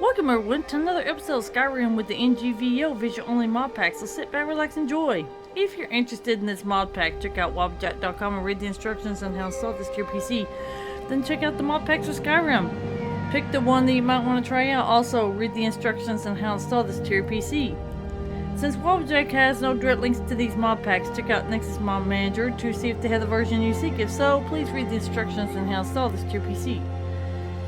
Welcome everyone to another episode of Skyrim with the NGVO visual only mod pack, so sit back, relax, enjoy. If you're interested in this mod pack, check out Wabbajack.com and read the instructions on how to install this to your PC. Then check out the mod packs for Skyrim. Pick the one that you might want to try out. Also, read the instructions on how to install this to your PC. Since Wabbajack has no direct links to these mod packs, check out Nexus Mod Manager to see if they have the version you seek. If so, please read the instructions on how to install this to your PC.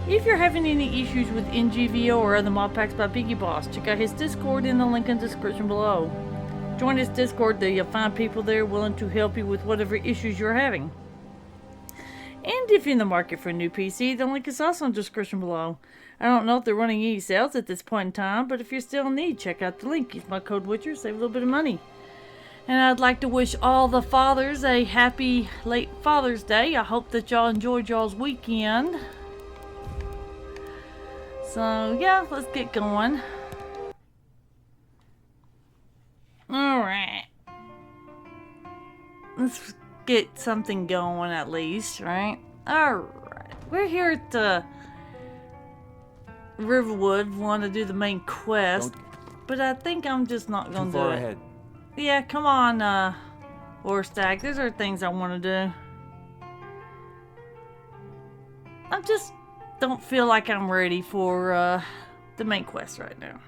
If you're having any issues with NGVO or other mod packs by Biggie Boss, check out his Discord in the link in the description below. Join his Discord, you'll find people there willing to help you with whatever issues you're having. And if you're in the market for a new PC, the link is also in the description below. I don't know if they're running any sales at this point in time, but if you're still in need, check out the link. Use my code Witcher, save a little bit of money. And I'd like to wish all the fathers a happy late Father's Day. I hope that y'all enjoyed y'all's weekend. So, yeah, let's get going. Alright. Let's get something going at least, right? Alright. We're here at the Riverwood. Want to do the main quest. But I think I'm just not going to do it. Ahead. Yeah, come on, Warstag. These are things I want to do. I'm just... don't feel like I'm ready for the main quest right now.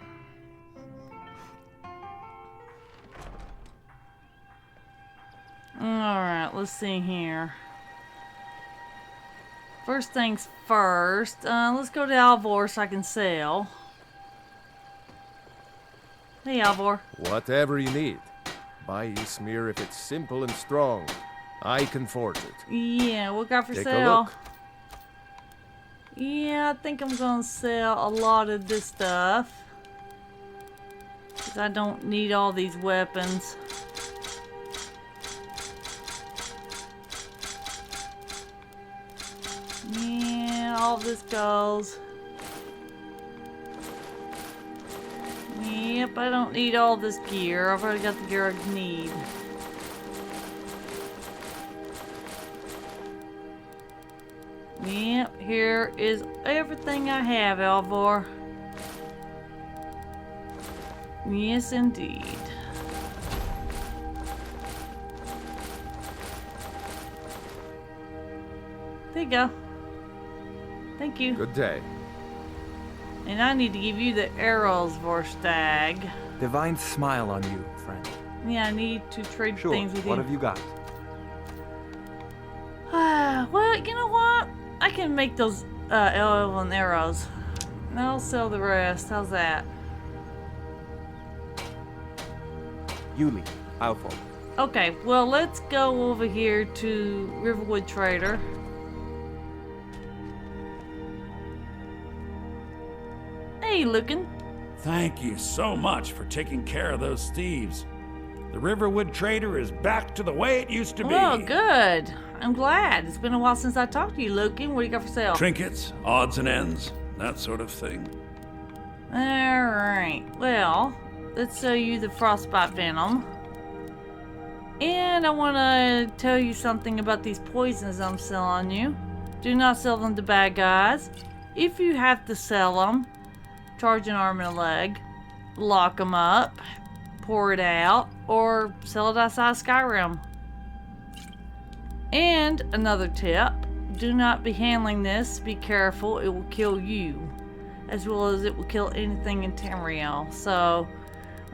Alright, let's see here. First things first, let's go to Alvor so I can sell. Hey Alvor. Whatever you need. Buy Ismir if it's simple and strong. I can forge it. Yeah, what got for Take sale? a look. Yeah, I think I'm gonna sell a lot of this stuff. Because I don't need all these weapons. Yeah, all this goes. Yep, I don't need all this gear. I've already got the gear I need. Yep, here is everything I have, Alvor. Yes, indeed. There you go. Thank you. Good day. And I need to give you the arrows, Vorstag. Divine smile on you, friend. Yeah, I need to trade Sure. things with you. What have you got? Well, you know what? I can make those elven arrows. And I'll sell the rest. How's that? You lead. I'll follow. Okay, well, let's go over here to Riverwood Trader. Hey, looking. Thank you so much for taking care of those thieves. The Riverwood Trader is back to the way it used to be. Oh, good. I'm glad. It's been a while since I talked to you, Logan. What do you got for sale? Trinkets, odds and ends, that sort of thing. Alright, well, let's sell you the Frostbite Venom. And I want to tell you something about these poisons I'm selling you. Do not sell them to bad guys. If you have to sell them, charge an arm and a leg, lock them up, pour it out, or sell it outside Skyrim. And another tip, do not be handling this. Be careful, it will kill you, as well as it will kill anything in Tamriel. So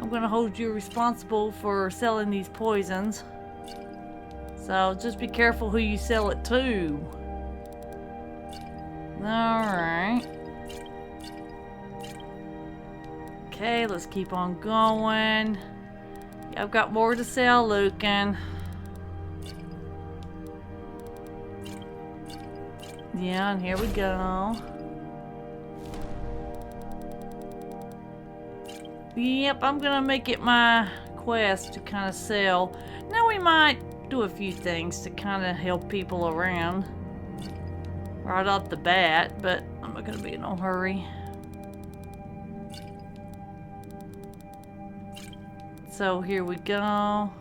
I'm going to hold you responsible for selling these poisons. So just be careful who you sell it to. Alright. Okay, let's keep on going. Yeah, I've got more to sell, Lucan. Yeah, and here we go. Yep, I'm gonna make it my quest to kind of sell. Now we might do a few things to kind of help people around right off the bat, but I'm not gonna be in no hurry. So here we go.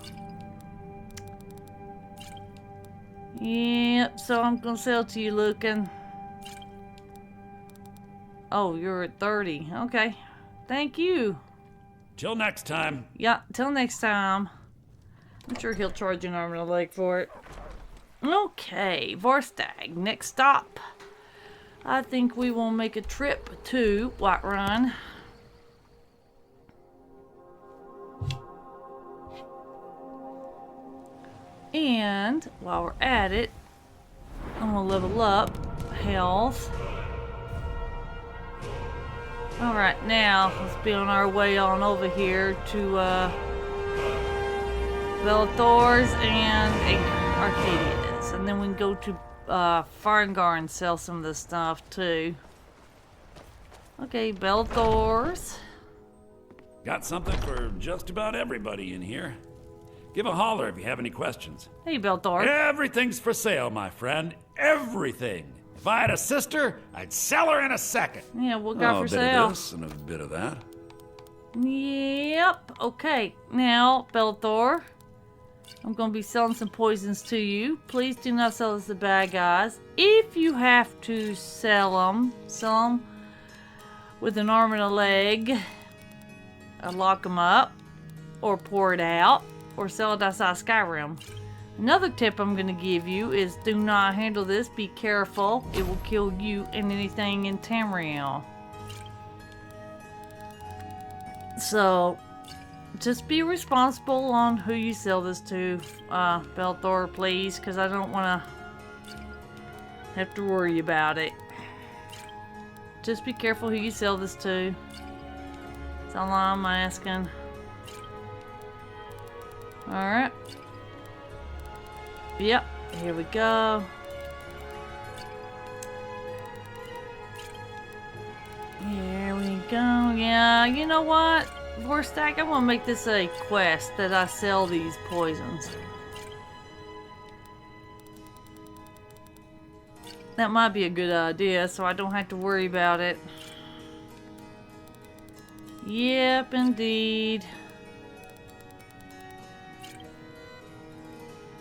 Yep, so I'm gonna sell to you, Lucan. Oh, you're at 30. Okay. Thank you. Till next time. Yeah, till next time. I'm sure he'll charge an arm and a leg for it. Okay, Vorstag, next stop. I think we will make a trip to Whiterun. And while we're at it, I'm gonna level up health. Alright, now let's be on our way on over here to Bellathor's and Arcadia's. And then we can go to Farengar and sell some of this stuff too. Okay, Bellathor's. Got something for just about everybody in here. Give a holler if you have any questions. Hey, Bellathor. Everything's for sale, my friend. Everything. If I had a sister, I'd sell her in a second. Yeah, what got for a bit sale? of this and a bit of that. Yep. Okay. Now, Bellathor, I'm going to be selling some poisons to you. Please do not sell this to bad guys. If you have to sell them with an arm and a leg, lock them up, or pour it out, or sell it outside Skyrim. Another tip I'm going to give you is do not handle this. Be careful. It will kill you and anything in Tamriel. So, just be responsible on who you sell this to, Bellathor, please, because I don't want to have to worry about it. Just be careful who you sell this to. That's all I'm asking. Alright. Yep, here we go. Here we go. Yeah, you know what? Vorstag, I'm gonna make this a quest that I sell these poisons. That might be a good idea, so I don't have to worry about it. Yep, indeed.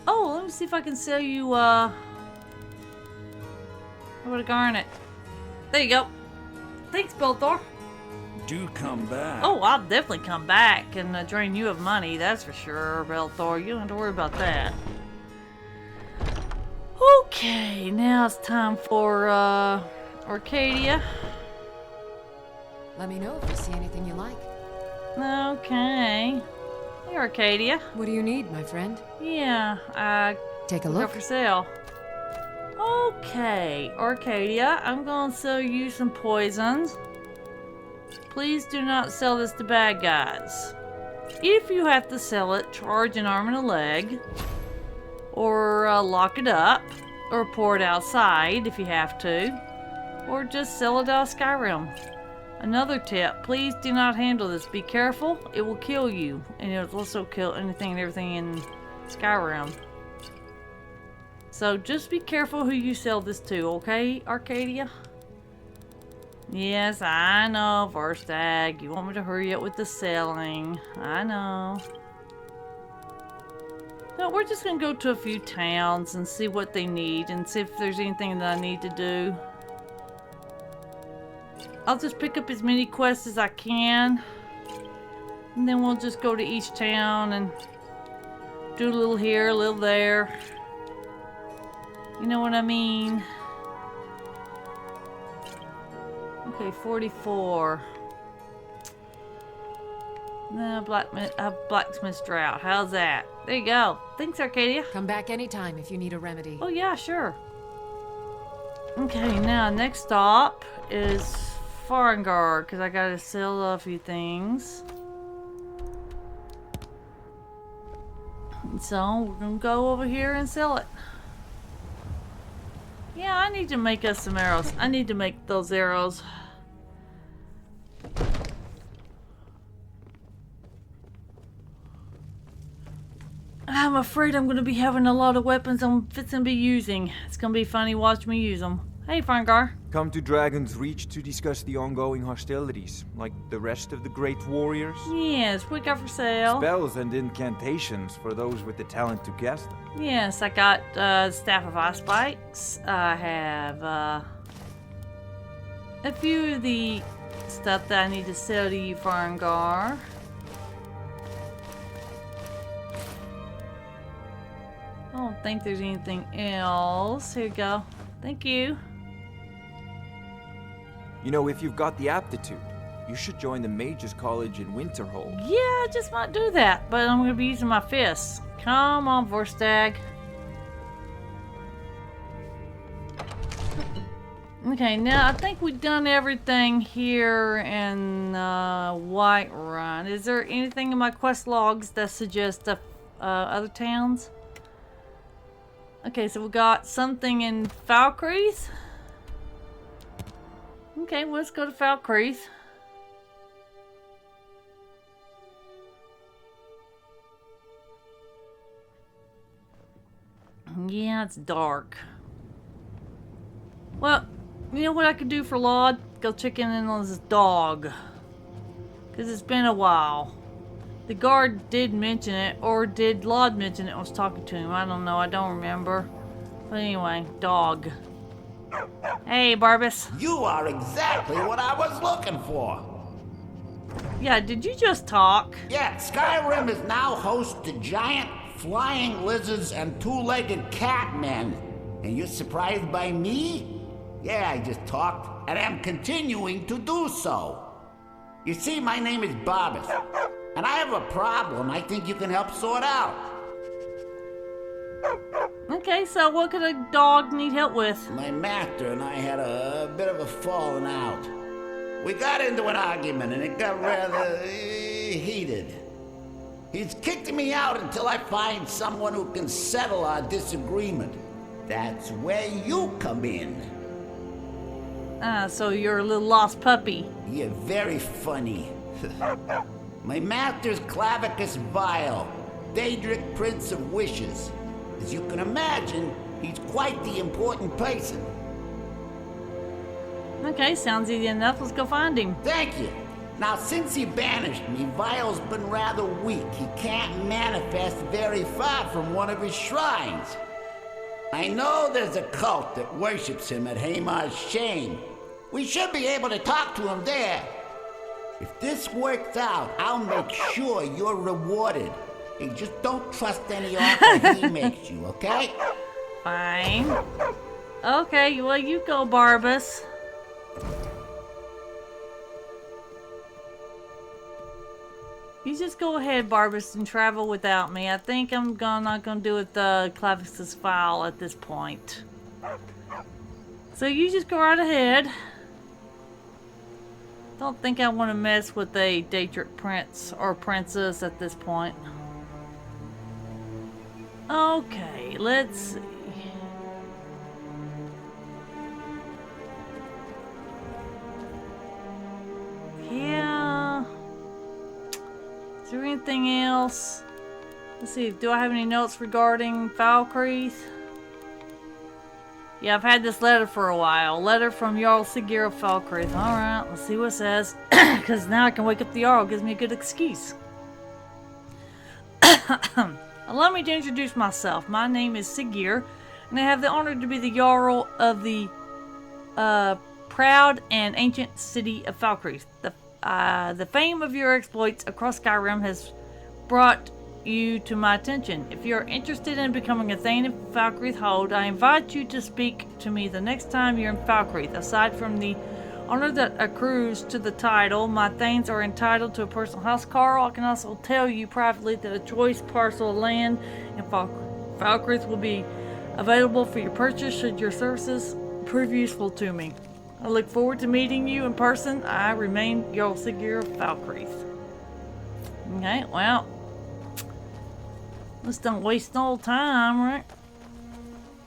Oh, let me see if I can sell you, how about a garnet? There you go. Thanks, Bellathor. Do come back. Oh, I'll definitely come back and drain you of money, that's for sure, Bellathor. You don't have to worry about that. Okay, now it's time for, Arcadia. Let me know if you see anything you like. Okay. Hey, Arcadia. What do you need, my friend? Yeah, Take a Go look. for sale. Okay, Arcadia, I'm gonna sell you some poisons. Please do not sell this to bad guys. If you have to sell it, charge an arm and a leg, or lock it up, or pour it outside if you have to, or just sell it out of Skyrim. Another tip, please do not handle this. Be careful, it will kill you, and it will also kill anything and everything in Skyrim. So just be careful who you sell this to, okay, Arcadia? Yes, I know, Vorstag. You want me to hurry up with the selling. I know. No, we're just gonna go to a few towns and see what they need and see if there's anything that I need to do. I'll just pick up as many quests as I can. And then we'll just go to each town and do a little here, a little there. You know what I mean? Okay, 44. No, blacksmith's drought. How's that? There you go. Thanks, Arcadia. Come back anytime if you need a remedy. Oh, yeah, sure. Okay, now next stop is Farengar, because I gotta sell a few things. So, we're gonna go over here and sell it. Yeah, I need to make us some arrows. I need to make those arrows. I'm afraid I'm going to be having a lot of weapons I'm fixing to be using. It's going to be funny watching me use them. Hey, Farengar. Come to Dragon's Reach to discuss the ongoing hostilities, like the rest of the great warriors. Yes, what got for sale? Spells and incantations for those with the talent to cast them. Yes, I got Staff of Ice Spikes. I have a few of the stuff that I need to sell to you, Farngar. I don't think there's anything else. Here you go. Thank you. You know, if you've got the aptitude, you should join the Mages College in Winterhold. Yeah, I just might do that, but I'm going to be using my fists. Come on, Vorstag. Okay, now I think we've done everything here in Whiterun. Is there anything in my quest logs that suggests other towns? Okay, so we got something in Falkreath. Okay, well, let's go to Falkreath. Yeah, it's dark. Well, you know what I could do for Laud? Go check in on his dog. Because it's been a while. The guard did mention it, or did Laud mention it? I was talking to him. I don't know. I don't remember. But anyway, dog. Hey, Barbus. You are exactly what I was looking for. Yeah, did you just talk? Yeah, Skyrim is now host to giant flying lizards and two-legged cat men. And you're surprised by me? Yeah, I just talked, and I'm continuing to do so. You see, my name is Barbus, and I have a problem I think you can help sort out. Okay, so what could a dog need help with? My master and I had a bit of a falling out. We got into an argument, and it got rather heated. He's kicked me out until I find someone who can settle our disagreement. That's where you come in. Ah, so you're a little lost puppy. You're very funny. My master's Clavicus Vile, Daedric Prince of Wishes. As you can imagine, he's quite the important person. Okay, sounds easy enough. Let's go find him. Thank you. Now, since he banished me, Vile's been rather weak. He can't manifest very far from one of his shrines. I know there's a cult that worships him at Hamar's Shame. We should be able to talk to him there. If this works out, I'll make sure you're rewarded. Hey, just don't trust any offer he makes you, okay? Fine. Okay, well, you go, Barbus. You just go ahead, Barbus, and travel without me. I think I'm not gonna do it the Clavicus file at this point. So you just go right ahead. Don't think I want to mess with a Daedric prince or princess at this point. Okay, let's see. Yeah. Is there anything else? Let's see, do I have any notes regarding Falkreath? Yeah, I've had this letter for a while. Letter from Jarl Siggeir of Falkreath. Alright, let's see what it says. Because now I can wake up the Jarl. Gives me a good excuse. Allow me to introduce myself. My name is Siggeir, and I have the honor to be the Jarl of the proud and ancient city of Falkreath. The fame of your exploits across Skyrim has brought you to my attention. If you're interested in becoming a Thane of Falkreath Hold, I invite you to speak to me the next time you're in Falkreath. Aside from the honor that accrues to the title, my Thanes are entitled to a personal housecarl. I can also tell you privately that a choice parcel of land in Falkreath will be available for your purchase should your services prove useful to me. I look forward to meeting you in person. I remain Jarl Siggeir of Falkreath. Okay, well, let's don't waste no time, right?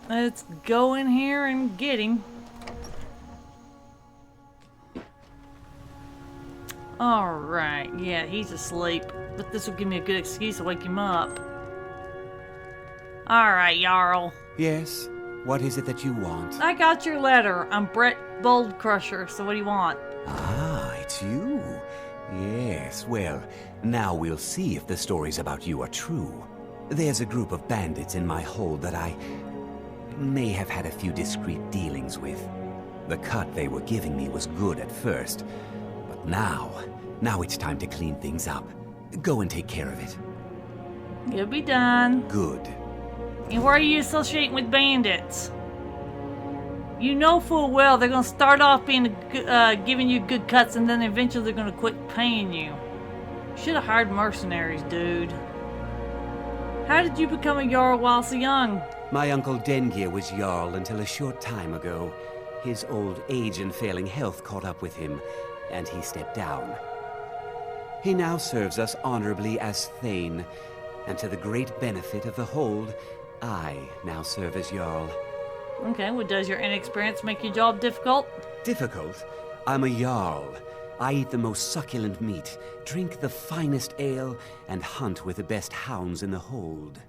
Let's go in here and get him. Alright, yeah, he's asleep. But this will give me a good excuse to wake him up. Alright, Jarl. Yes? What is it that you want? I got your letter. I'm Brett Boldcrusher, so what do you want? Ah, it's you. Yes, well, now we'll see if the stories about you are true. There's a group of bandits in my hold that I may have had a few discreet dealings with. The cut they were giving me was good at first, but now it's time to clean things up. Go and take care of it. You'll be done. Good. And why are you associating with bandits? You know full well they're gonna start off being giving you good cuts, and then eventually they're gonna quit paying you. Should have hired mercenaries, dude. How did you become a Jarl while so young? My uncle Dengir was Jarl until a short time ago. His old age and failing health caught up with him, and he stepped down. He now serves us honorably as Thane, and to the great benefit of the Hold, I now serve as Jarl. Okay, well, does your inexperience make your job difficult? Difficult? I'm a Jarl. I eat the most succulent meat, drink the finest ale, and hunt with the best hounds in the Hold.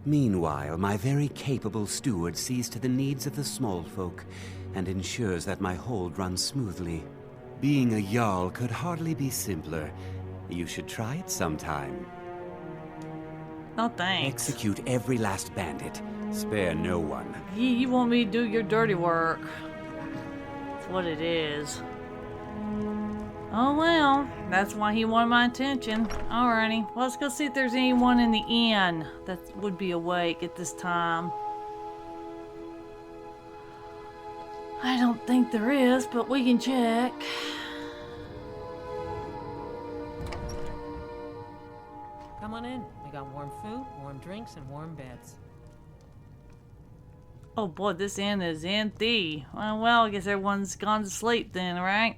Meanwhile, my very capable steward sees to the needs of the small folk and ensures that my hold runs smoothly. Being a Jarl could hardly be simpler. You should try it sometime. Oh, thanks. Execute every last bandit. Spare no one. You want me to do your dirty work. That's what it is. Oh well, that's why he wanted my attention. Alrighty, well, let's go see if there's anyone in the inn that would be awake at this time. I don't think there is, but we can check. Come on in. We got warm food, warm drinks, and warm beds. Oh boy, this inn is empty. Well, I guess everyone's gone to sleep then, right?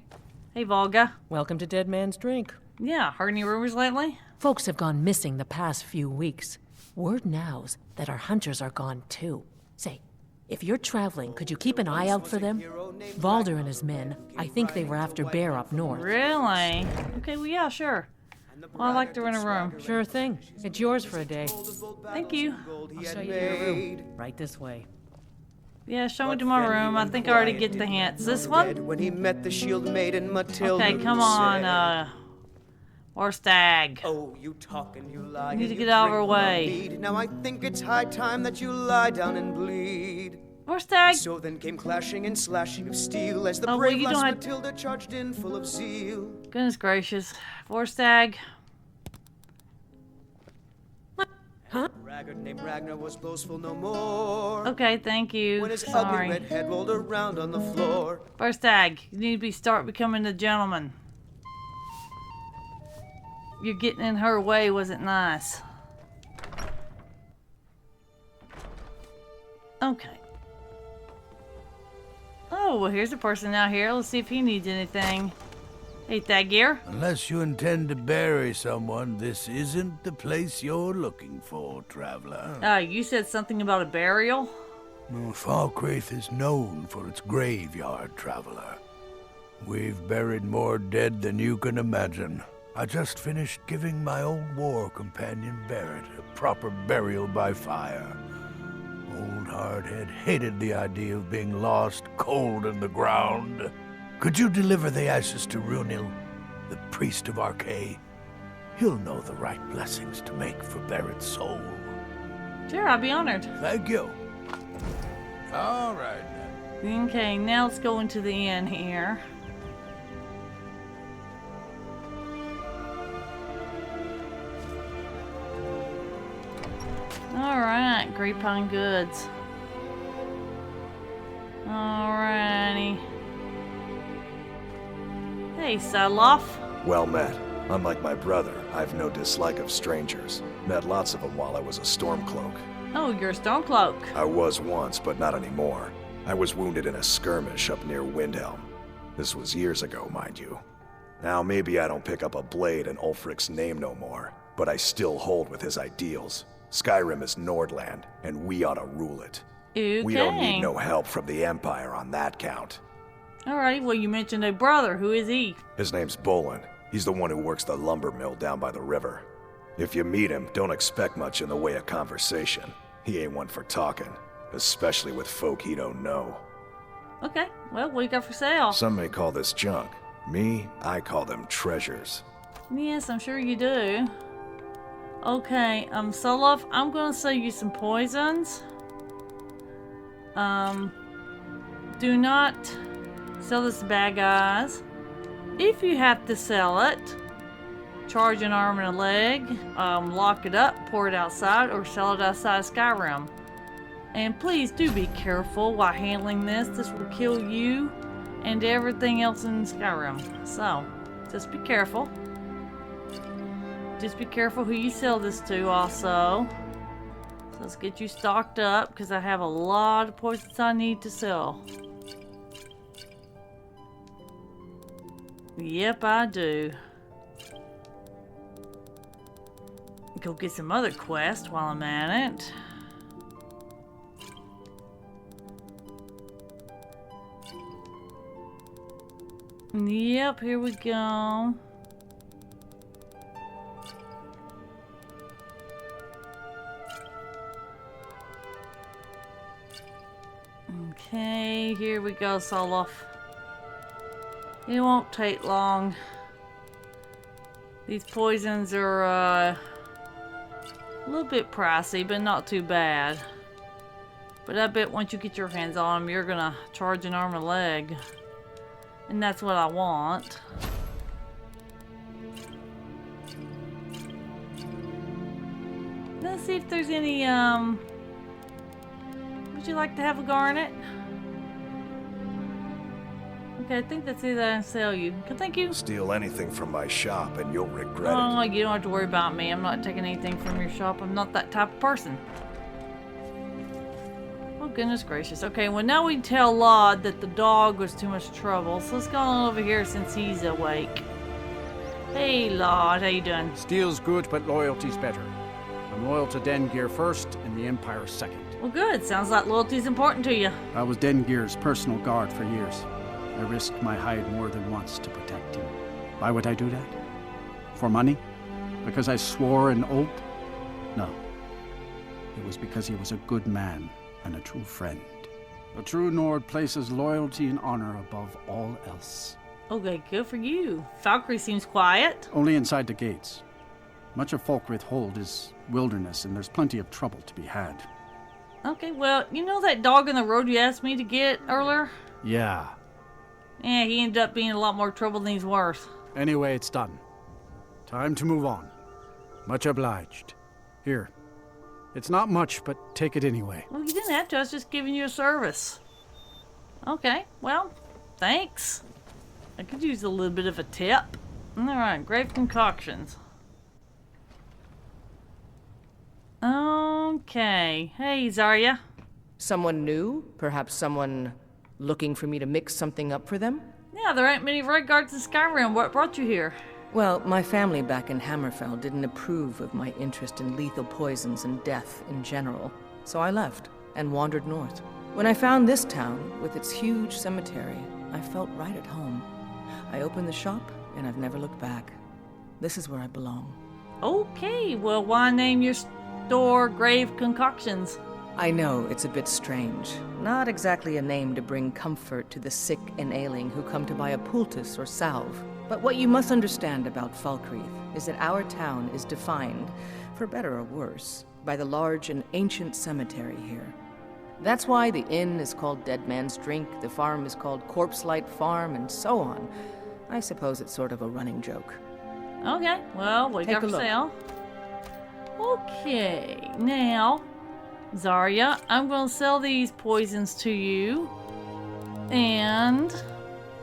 Hey, Volga. Welcome to Dead Man's Drink. Yeah, heard any rumors lately? Folks have gone missing the past few weeks. Word now's that our hunters are gone too. Say, if you're traveling, could you keep an eye out for them? Valder and his men, I think they were after Bear up north. Really? Okay, well, yeah, sure. Well, I'd like to rent a room. Sure thing. It's yours for a day. Thank you. I'll show you your room. Right this way. Yeah, show me to my room. I think I already get the hints. This one? When he met the shield maiden Matilda. Okay, come on, or stag. Oh, you talk and you lie. You need to get out of our way. Now I think it's high time that you lie down and bleed. Or stag. So then came clashing and slashing of steel as the Oh, well, brave you lass don't have- Matilda charged in full of zeal. Goodness gracious. Or stag. Huh? Braggart named Ragnar was boastful no more. Okay, thank you. When his ugly Sorry. red head rolled around on the floor. Or stag. You need to start becoming a gentleman. You're getting in her way wasn't nice. Okay. Oh, well, here's a person out here. Let's see if he needs anything. Hey, Thagir. Unless you intend to bury someone, this isn't the place you're looking for, traveler. You said something about a burial? Falkreath is known for its graveyard, traveler. We've buried more dead than you can imagine. I just finished giving my old war companion Barrett a proper burial by fire. Old Hardhead hated the idea of being lost cold in the ground. Could you deliver the ashes to Runil, the priest of Archay? He'll know the right blessings to make for Barrett's soul. Sure, I'll be honored. Thank you. All right, then. Okay, now let's go into the inn here. Alright, Great Pine Goods. Alrighty. Hey, Sadloff. Well met. Unlike my brother, I've no dislike of strangers. Met lots of them while I was a Stormcloak. Oh, you're a Stormcloak. I was once, but not anymore. I was wounded in a skirmish up near Windhelm. This was years ago, mind you. Now maybe I don't pick up a blade in Ulfric's name no more, but I still hold with his ideals. Skyrim is Nordland, and we ought to rule it. Okay. We don't need no help from the Empire on that count. Alright, well, you mentioned a brother. Who is he? His name's Bolin. He's the one who works the lumber mill down by the river. If you meet him, don't expect much in the way of conversation. He ain't one for talking, especially with folk he don't know. Okay, well, what you got for sale? Some may call this junk. Me, I call them treasures. Yes, I'm sure you do. Okay, Soloff, I'm gonna sell you some poisons. Do not Sell this to bad guys. If you have to sell it, charge an arm and a leg, lock it up, pour it outside, or sell it outside of Skyrim. And please do be careful while handling this. This will kill you and everything else in Skyrim. So, just be careful. Just be careful who you sell this to also. So let's get you stocked up because I have a lot of poisons I need to sell. Yep, I do. Go get some other quests while I'm at it. Yep, here we go. Okay, here we go, Soloff. It won't take long. These poisons are a little bit pricey, but not too bad. But I bet once you get your hands on them, you're gonna charge an arm and a leg. And that's what I want. Let's see if there's any, would you like to have a garnet? Okay, I think that's it that I sell you. Okay, thank you. Steal anything from my shop and you'll regret Oh, it. you don't have to worry about me. I'm not taking anything from your shop. I'm not that type of person. Oh, goodness gracious. Okay, well now we tell Laud that the dog was too much trouble. So let's go on over here since he's awake. Hey, Laud, how you doing? Steel's good, but loyalty's better. I'm loyal to Dengear first and the Empire second. Well, good. Sounds like loyalty's important to you. I was Dengear's personal guard for years. I risked my hide more than once to protect him. Why would I do that? For money? Because I swore an oath? No. It was because he was a good man and a true friend. A true Nord places loyalty and honor above all else. Okay, good for you. Valkyrie seems quiet. Only inside the gates. Much of Falkreath Hold is wilderness, and there's plenty of trouble to be had. Okay, well, you know that dog in the road you asked me to get earlier? Yeah. Yeah, he ended up being a lot more trouble than he's worth. Anyway, it's done. Time to move on. Much obliged. Here. It's not much, but take it anyway. Well, you didn't have to. I was just giving you a service. Okay, well, thanks. I could use a little bit of a tip. Alright, grave concoctions. Okay. Hey, Zarya. Someone new? Perhaps someone looking for me to mix something up for them? Yeah, there ain't many Red Guards in Skyrim. What brought you here? Well, my family back in Hammerfell didn't approve of my interest in lethal poisons and death in general, so I left and wandered north. When I found this town, with its huge cemetery, I felt right at home. I opened the shop, and I've never looked back. This is where I belong. Okay, well, why name your store Grave Concoctions? I know it's a bit strange. Not exactly a name to bring comfort to the sick and ailing who come to buy a poultice or salve. But what you must understand about Falkreath is that our town is defined, for better or worse, by the large and ancient cemetery here. That's why the inn is called Dead Man's Drink, the farm is called Corpse Light Farm, and so on. I suppose it's sort of a running joke. Okay, well, what you got for sale? Okay, now, Zarya, I'm going to sell these poisons to you. And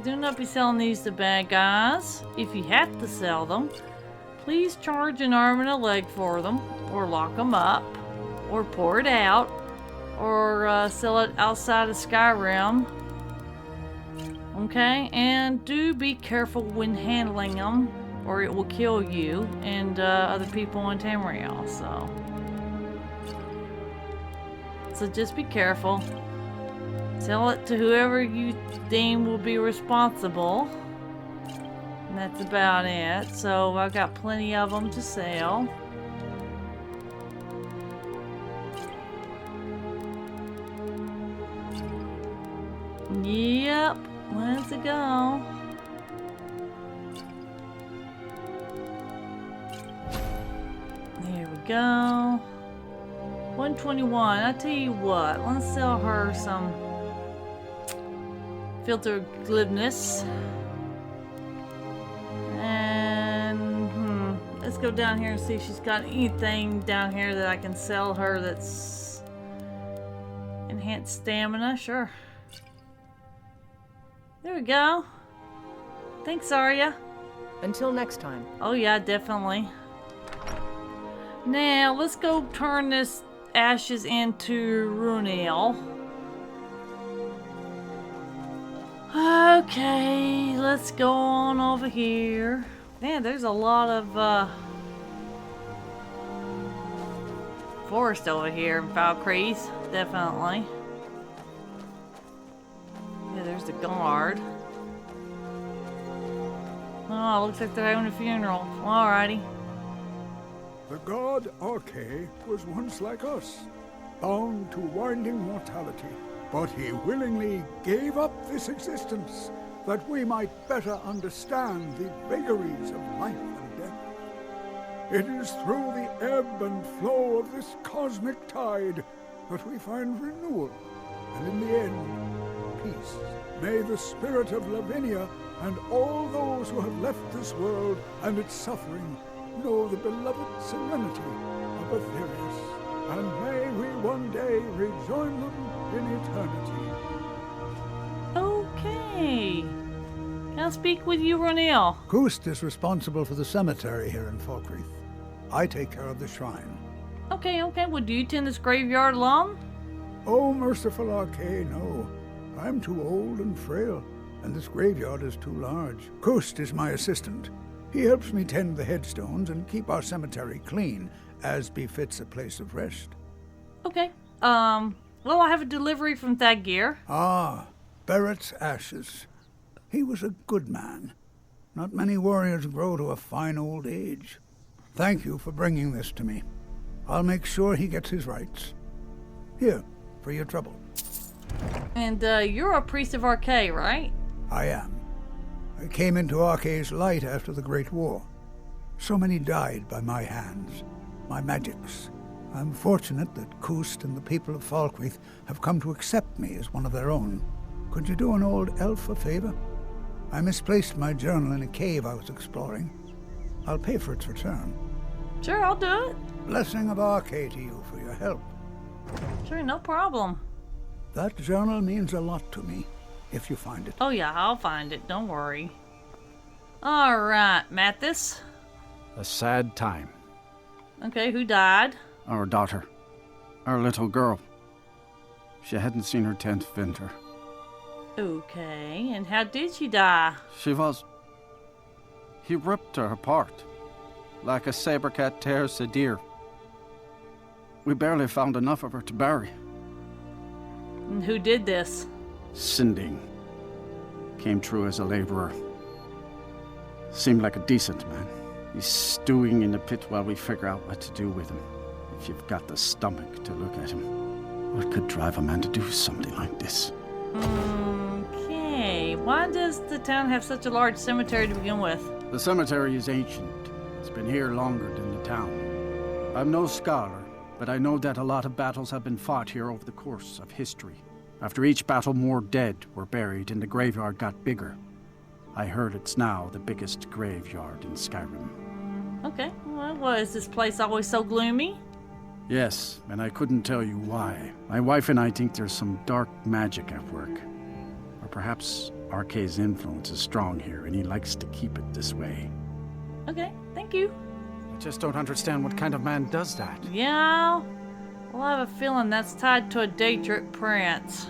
do not be selling these to bad guys. If you have to sell them, please charge an arm and a leg for them, or lock them up, or pour it out, or sell it outside of Skyrim. Okay, and do be careful when handling them, or it will kill you and other people in Tamriel, so just be careful. Sell it to whoever you deem will be responsible. And that's about it. So I've got plenty of them to sell. Yep, let's go. There we go. 121. I tell you what, let's sell her some filter glibness. And let's go down here and see if she's got anything down here that I can sell her that's enhanced stamina. Sure. There we go. Thanks, Arya. Until next time. Oh yeah, definitely. Now, let's go turn this ashes into Runel. Okay, let's go on over here. Man, there's a lot of forest over here in Valkyries, definitely. Yeah, there's the guard. Oh, looks like they're having a funeral. Alrighty. The god Arche was once like us, bound to winding mortality. But he willingly gave up this existence that we might better understand the vagaries of life and death. It is through the ebb and flow of this cosmic tide that we find renewal, and in the end, peace. May the spirit of Lavinia and all those who have left this world and its suffering know the beloved serenity of Aetherius, and may we one day rejoin them in eternity. Okay. Can I speak with you, Runel? Kust is responsible for the cemetery here in Falkreath. I take care of the shrine. Okay. Well, do you tend this graveyard alone? Oh, merciful Arche, no. I'm too old and frail, and this graveyard is too large. Kust is my assistant. He helps me tend the headstones and keep our cemetery clean, as befits a place of rest. Okay. Well, I have a delivery from Thagir. Ah, Barrett's ashes. He was a good man. Not many warriors grow to a fine old age. Thank you for bringing this to me. I'll make sure he gets his rights. Here, for your trouble. And, you're a priest of Arche, right? I am. I came into Arche's light after the Great War. So many died by my hands, my magics. I'm fortunate that Kust and the people of Falkreath have come to accept me as one of their own. Could you do an old elf a favor? I misplaced my journal in a cave I was exploring. I'll pay for its return. Sure, I'll do it. Blessing of Arche to you for your help. Sure, no problem. That journal means a lot to me, if you find it. Oh yeah, I'll find it, don't worry. Alright, Mathis. A sad time. Okay, who died? Our daughter. Our little girl. She hadn't seen her 10th winter. Okay, and how did she die? He ripped her apart. Like a saber cat tears a deer. We barely found enough of her to bury. And who did this? Sinding. Came through as a laborer. Seemed like a decent man. He's stewing in the pit while we figure out what to do with him. If you've got the stomach to look at him. What could drive a man to do something like this? Okay, why does the town have such a large cemetery to begin with? The cemetery is ancient. It's been here longer than the town. I'm no scholar, but I know that a lot of battles have been fought here over the course of history. After each battle, more dead were buried and the graveyard got bigger. I heard it's now the biggest graveyard in Skyrim. Okay, well, why is this place always so gloomy? Yes, and I couldn't tell you why. My wife and I think there's some dark magic at work. Or perhaps Arche's influence is strong here and he likes to keep it this way. Okay, thank you. I just don't understand what kind of man does that. Yeah, well, I have a feeling that's tied to a Daedric prince.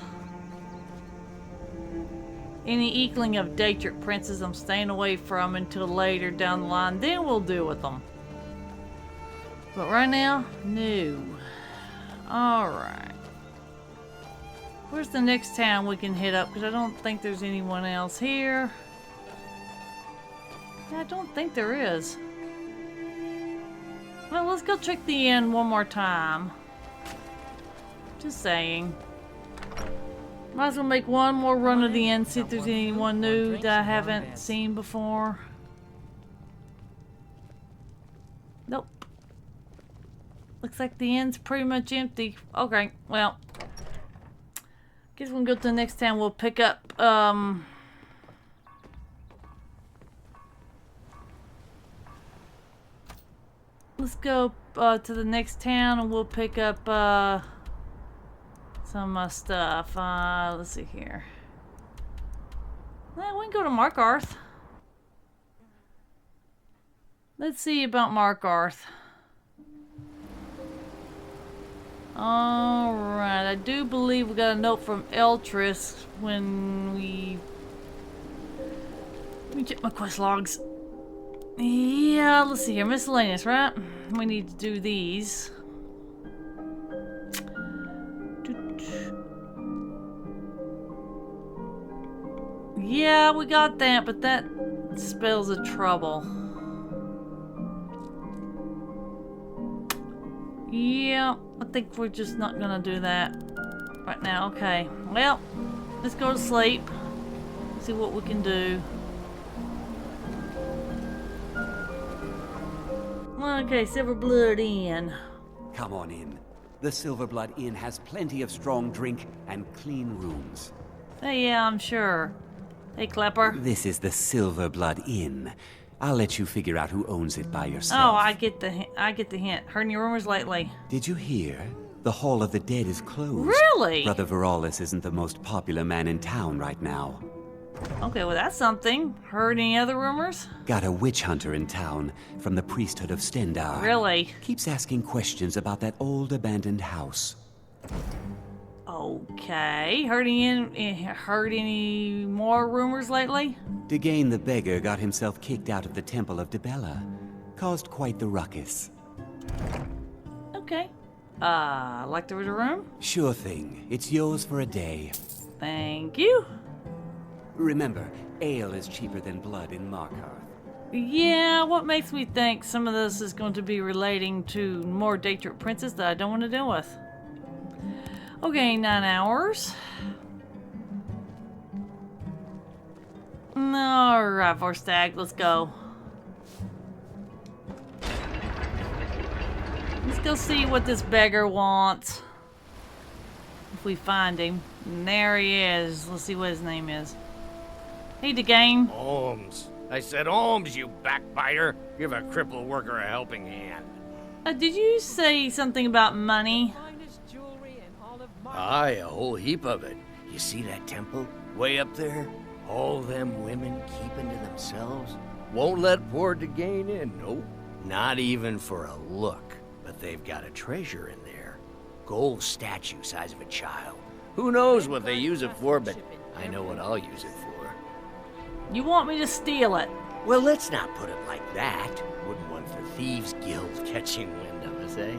Any equaling of Daedric princes I'm staying away from until later down the line, then we'll deal with them. But right now, no. Alright. Where's the next town we can hit up? Because I don't think there's anyone else here. Yeah, I don't think there is. Well, let's go check the inn one more time. Just saying. Might as well make one more run of the inn, see if there's anyone new that I haven't seen before. Nope. Looks like the inn's pretty much empty. Okay, well. Guess when we go to the next town, we'll pick up, let's go, to the next town and we'll pick up, some, stuff. Let's see here. Well, we can go to Markarth. Let's see about Markarth. Alright, I do believe we got a note from Eltris when we... Let me check my quest logs. Yeah, let's see here. Miscellaneous, right? We need to do these. Yeah, we got that, but that spells a trouble. Yeah, I think we're just not gonna do that right now. Okay, well, let's go to sleep. See what we can do. Okay, Silverblood Inn. Come on in. The Silverblood Inn has plenty of strong drink and clean rooms. Hey, yeah, I'm sure. Hey, Klepper. This is the Silverblood Inn. I'll let you figure out who owns it by yourself. Oh, I get the hint. Heard any rumors lately? Did you hear? The Hall of the Dead is closed. Really? Brother Veralis isn't the most popular man in town right now. Okay, well that's something. Heard any other rumors? Got a witch hunter in town from the priesthood of Stendar. Really? Keeps asking questions about that old abandoned house. Okay. Heard any more rumors lately? Degane the beggar got himself kicked out of the Temple of Dibella. Caused quite the ruckus. Okay. Like the room? Sure thing. It's yours for a day. Thank you. Remember, ale is cheaper than blood in Markarth. Yeah, what makes me think some of this is going to be relating to more day trip princes that I don't want to deal with? Okay, 9 hours. Alright, Vorstag, let's go. Let's go see what this beggar wants. If we find him. And there he is. Let's see what his name is. Hey, Degane. Holmes. I said Holmes, you backbiter. Give a crippled worker a helping hand. Did you say something about money? Aye, a whole heap of it. You see that temple? Way up there? All them women keeping to themselves? Won't let poor Degane in, nope. Not even for a look. But they've got a treasure in there. Gold statue size of a child. Who knows what they use it for, but I know what I'll use it for. You want me to steal it? Well, let's not put it like that. Wouldn't want the Thieves Guild catching wind of us, eh?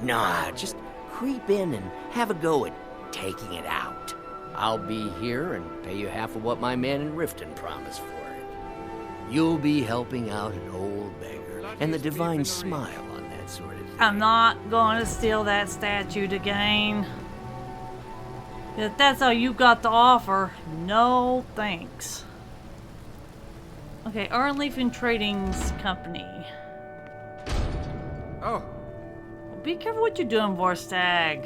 Nah, just creep in and have a go at taking it out. I'll be here and pay you half of what my man in Riften promised for it. You'll be helping out an old beggar and the divine smile on that sort of thing. I'm not going to steal that statue, Degane. If that's all you got to offer, no thanks. Okay, Arnleaf and Trading's Company. Oh. Be careful what you're doing, Vorstag.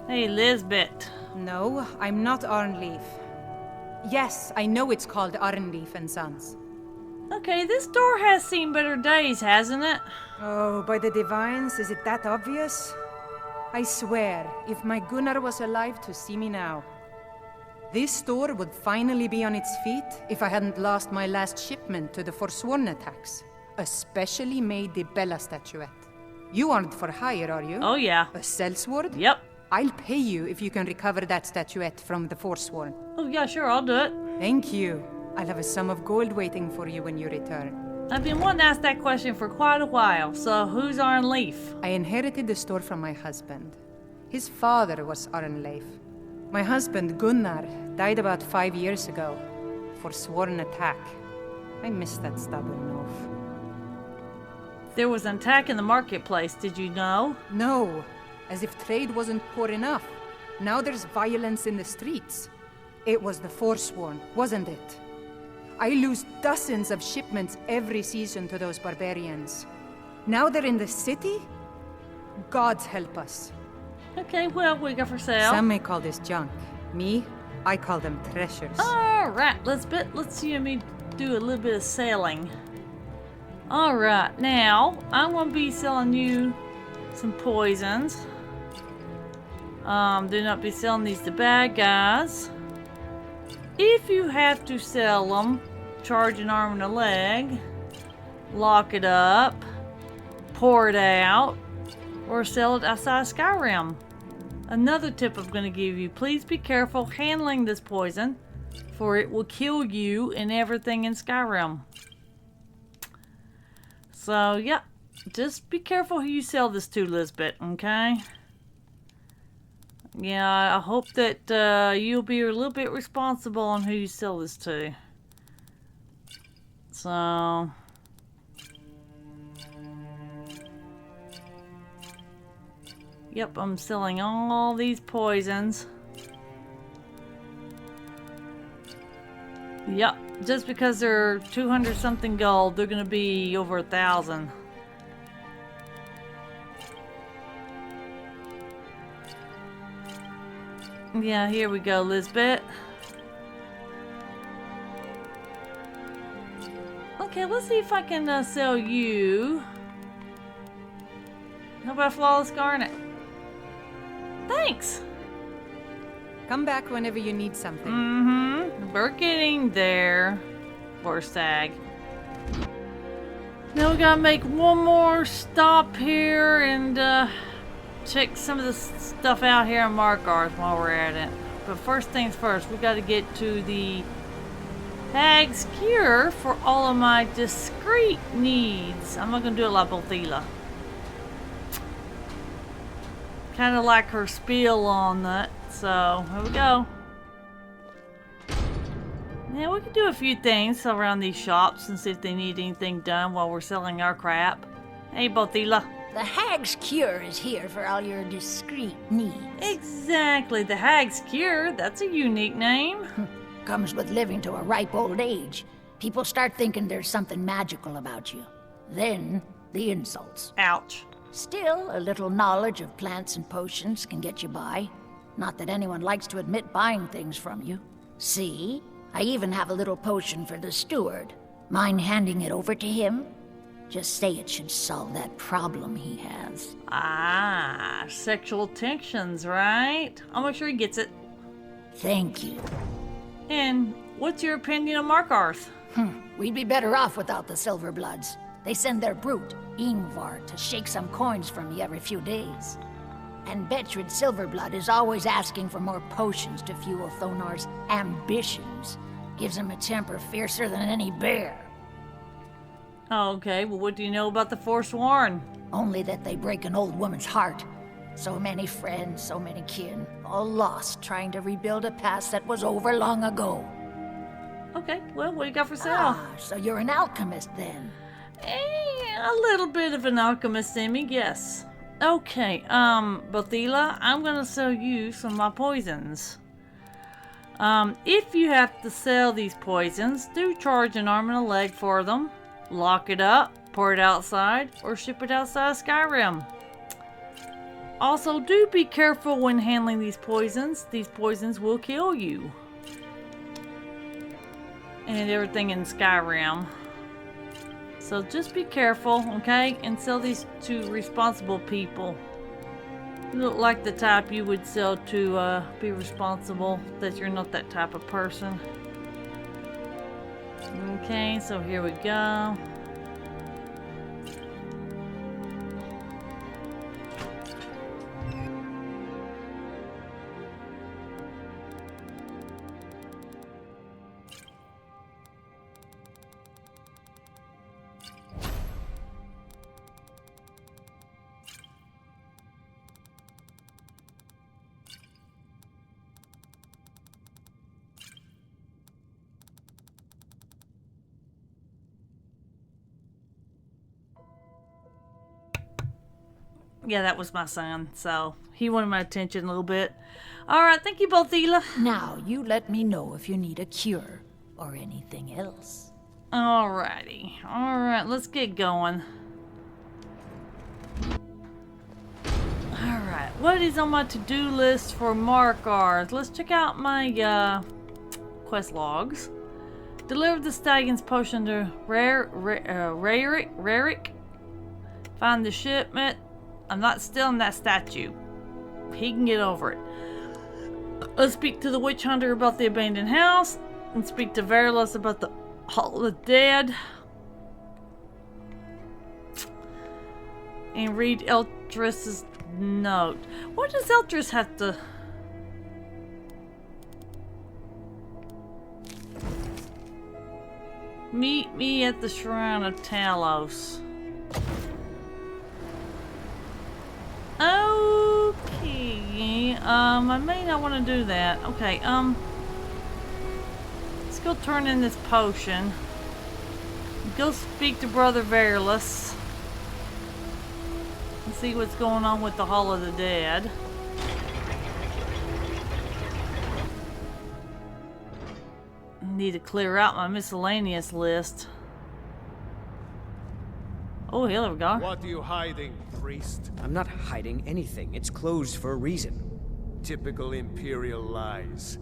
Hey, Lisbeth. No, I'm not Arnleaf. Yes, I know it's called Arnleaf and Sons. Okay, this door has seen better days, hasn't it? Oh, by the divines, is it that obvious? I swear, if my Gunnar was alive to see me now. This store would finally be on its feet if I hadn't lost my last shipment to the Forsworn attacks. A specially made Dibella statuette. You aren't for hire, are you? Oh, yeah. A sellsword? Yep. I'll pay you if you can recover that statuette from the Forsworn. Oh, yeah, sure, I'll do it. Thank you. I'll have a sum of gold waiting for you when you return. I've been wanting to ask that question for quite a while, so who's Arnleaf? I inherited the store from my husband. His father was Arnleif. My husband, Gunnar, died about 5 years ago. Forsworn attack. I miss that stubborn oaf. There was an attack in the marketplace, did you know? No, as if trade wasn't poor enough. Now there's violence in the streets. It was the Forsworn, wasn't it? I lose dozens of shipments every season to those barbarians. Now they're in the city? Gods help us. Okay, well, we got for sale. Some may call this junk. Me, I call them treasures. Alright, let's see me do a little bit of selling. Alright, now I'm gonna be selling you some poisons. Do not be selling these to bad guys. If you have to sell them, charge an arm and a leg, lock it up, pour it out, or sell it outside Skyrim. Another tip I'm going to give you, please be careful handling this poison, for it will kill you and everything in Skyrim. So, yeah, just be careful who you sell this to, Lisbeth, okay? Yeah, I hope that you'll be a little bit responsible on who you sell this to. So... Yep, I'm selling all these poisons. Yep, just because they're 200 something gold, they're gonna be over 1,000. Yeah, here we go, Lisbeth. Okay, let's see if I can sell you. How about Flawless Garnet? Thanks! Come back whenever you need something. Mm-hmm. We're getting there. Poor Stag. Now we gotta make one more stop here and check some of the stuff out here on Markarth while we're at it. But first things first, we gotta get to the Hag's Cure for all of my discreet needs. I'm not gonna do it like Bothila. Kind of like her spiel on that, so here we go. Yeah, we can do a few things around these shops and see if they need anything done while we're selling our crap. Hey, Bothila. The Hag's Cure is here for all your discreet needs. Exactly, the Hag's Cure. That's a unique name. Comes with living to a ripe old age. People start thinking there's something magical about you. Then, the insults. Ouch. Still, a little knowledge of plants and potions can get you by. Not that anyone likes to admit buying things from you. See? I even have a little potion for the steward. Mind handing it over to him? Just say it should solve that problem he has. Ah, sexual tensions, right? I'll make sure he gets it. Thank you. And what's your opinion of Markarth? We'd be better off without the Silverbloods. They send their brute, Ingvar, to shake some coins from me every few days. And Betrid Silverblood is always asking for more potions to fuel Thonar's ambitions. Gives him a temper fiercer than any bear. Okay, well what do you know about the Forsworn? Only that they break an old woman's heart. So many friends, so many kin, all lost trying to rebuild a past that was over long ago. Okay, well what do you got for sale? Ah, so you're an alchemist then? A little bit of an alchemist in me, yes. Okay, Bothila, I'm gonna sell you some of my poisons. If you have to sell these poisons, do charge an arm and a leg for them. Lock it up, pour it outside, or ship it outside Skyrim. Also, do be careful when handling these poisons. These poisons will kill you. And everything in Skyrim. So just be careful, okay? And sell these to responsible people. You look like the type you would sell to be responsible, that you're not that type of person. Okay, so here we go. Yeah, that was my son, so he wanted my attention a little bit. Alright, thank you, Bothila. Now, you let me know if you need a cure or anything else. Alrighty. Alright, let's get going. Alright, What is on my to-do list for Markars? Let's check out my quest logs. Deliver the Stagion's potion to Rarick. Find the shipment. I'm not stealing that statue. He can get over it. Let's speak to the witch hunter about the abandoned house. And speak to Verulus about the Hall of the Dead. And read Eltris's note. What does Eltris have to... Meet me at the Shrine of Talos. Okay. I may not want to do that. Okay, let's go turn in this potion. Go speak to Brother Verulus. And see what's going on with the Hall of the Dead. Need to clear out my miscellaneous list. Oh, here we go. What are you hiding, priest? I'm not hiding anything. It's closed for a reason. Typical Imperial lies.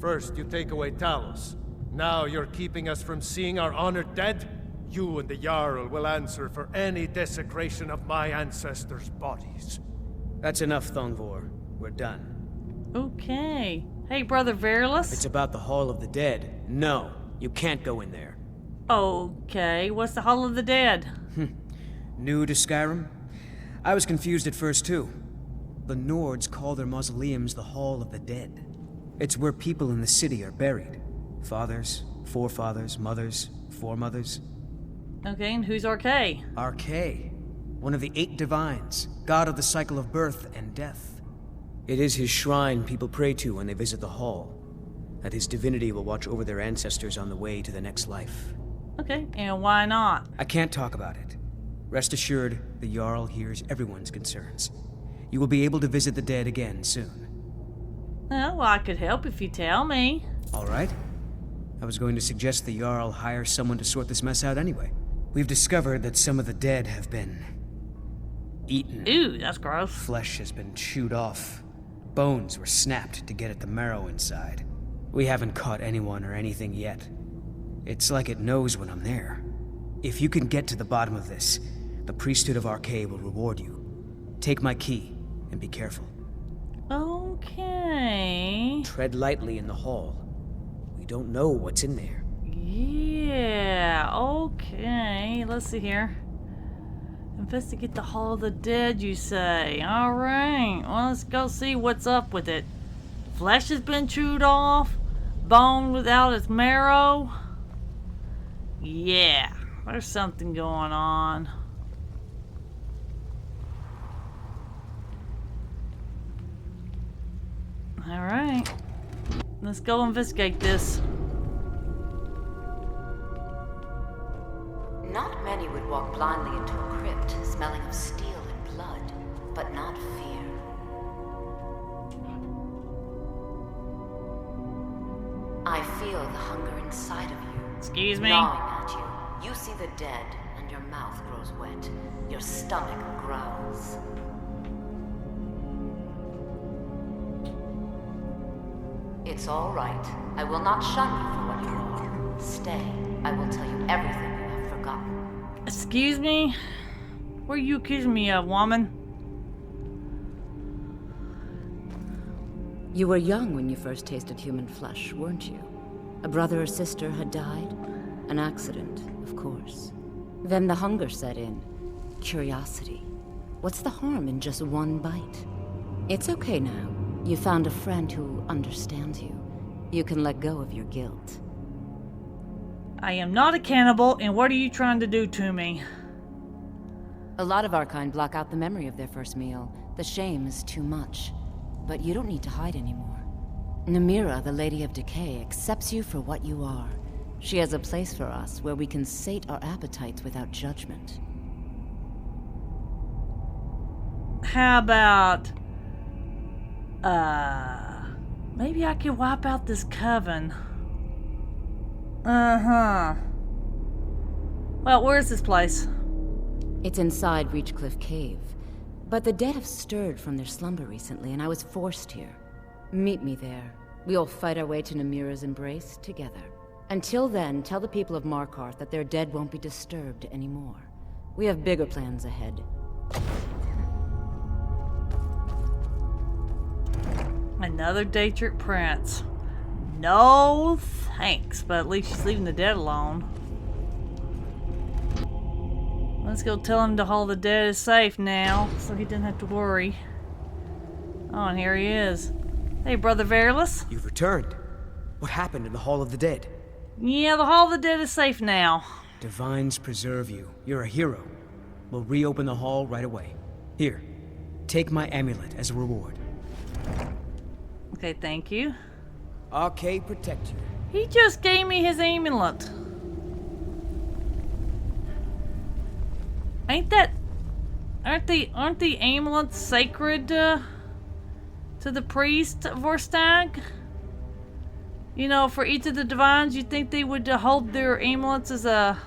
First, you take away Talos. Now you're keeping us from seeing our honored dead? You and the Jarl will answer for any desecration of my ancestors' bodies. That's enough, Thongvor. We're done. Okay. Hey, Brother Verulus. It's about the Hall of the Dead. No, you can't go in there. Okay, what's the Hall of the Dead? New to Skyrim? I was confused at first, too. The Nords call their mausoleums the Hall of the Dead. It's where people in the city are buried. Fathers, forefathers, mothers, foremothers. Okay, and who's RK? RK, one of the 8 divines, god of the cycle of birth and death. It is his shrine people pray to when they visit the hall, that his divinity will watch over their ancestors on the way to the next life. Okay, and why not? I can't talk about it. Rest assured, the Jarl hears everyone's concerns. You will be able to visit the dead again soon. Well, I could help if you tell me. All right. I was going to suggest the Jarl hire someone to sort this mess out anyway. We've discovered that some of the dead have been eaten. Ew, that's gross. Flesh has been chewed off. Bones were snapped to get at the marrow inside. We haven't caught anyone or anything yet. It's like it knows when I'm there. If you can get to the bottom of this, the priesthood of RK will reward you. Take my key and be careful. Okay. Tread lightly in the hall. We don't know what's in there. Yeah, okay. Let's see here. Investigate the Hall of the Dead, you say. Alright, well, let's go see what's up with it. Flesh has been chewed off. Bone without its marrow. Yeah, there's something going on. Alright. Let's go investigate this. Not many would walk blindly into a crypt, smelling of steel and blood, but not fear. I feel the hunger inside of you. Excuse me? Gnawing at you. You see the dead, and your mouth grows wet. Your stomach growls. It's all right. I will not shun you for what you are. Stay. I will tell you everything you have forgotten. Excuse me? What are you accusing me of, woman? You were young when you first tasted human flesh, weren't you? A brother or sister had died? An accident, of course. Then the hunger set in. Curiosity. What's the harm in just one bite? It's okay now. You found a friend who understands you. You can let go of your guilt. I am not a cannibal, and what are you trying to do to me? A lot of our kind block out the memory of their first meal. The shame is too much. But you don't need to hide anymore. Namira, the Lady of Decay, accepts you for what you are. She has a place for us where we can sate our appetites without judgment. How about... maybe I could wipe out this coven. Uh-huh. Well, where's this place? It's inside Reachcliff Cave. But the dead have stirred from their slumber recently, and I was forced here. Meet me there. We'll fight our way to Namira's embrace together. Until then, tell the people of Markarth that their dead won't be disturbed anymore. We have bigger plans ahead. Another day trip prince. No thanks, but at least she's leaving the dead alone. Let's go tell him the Hall of the Dead is safe now, so he doesn't have to worry. Oh, and here he is. Hey, Brother Verilus. You've returned. What happened in the Hall of the Dead? Yeah, the Hall of the Dead is safe now. Divines preserve you. You're a hero. We'll reopen the hall right away. Here, take my amulet as a reward. Okay, thank you. RK protect you. He just gave me his amulet. Aren't the amulets sacred to the priest of Vorstag? You know, for each of the divines, you'd think they would hold their amulets as a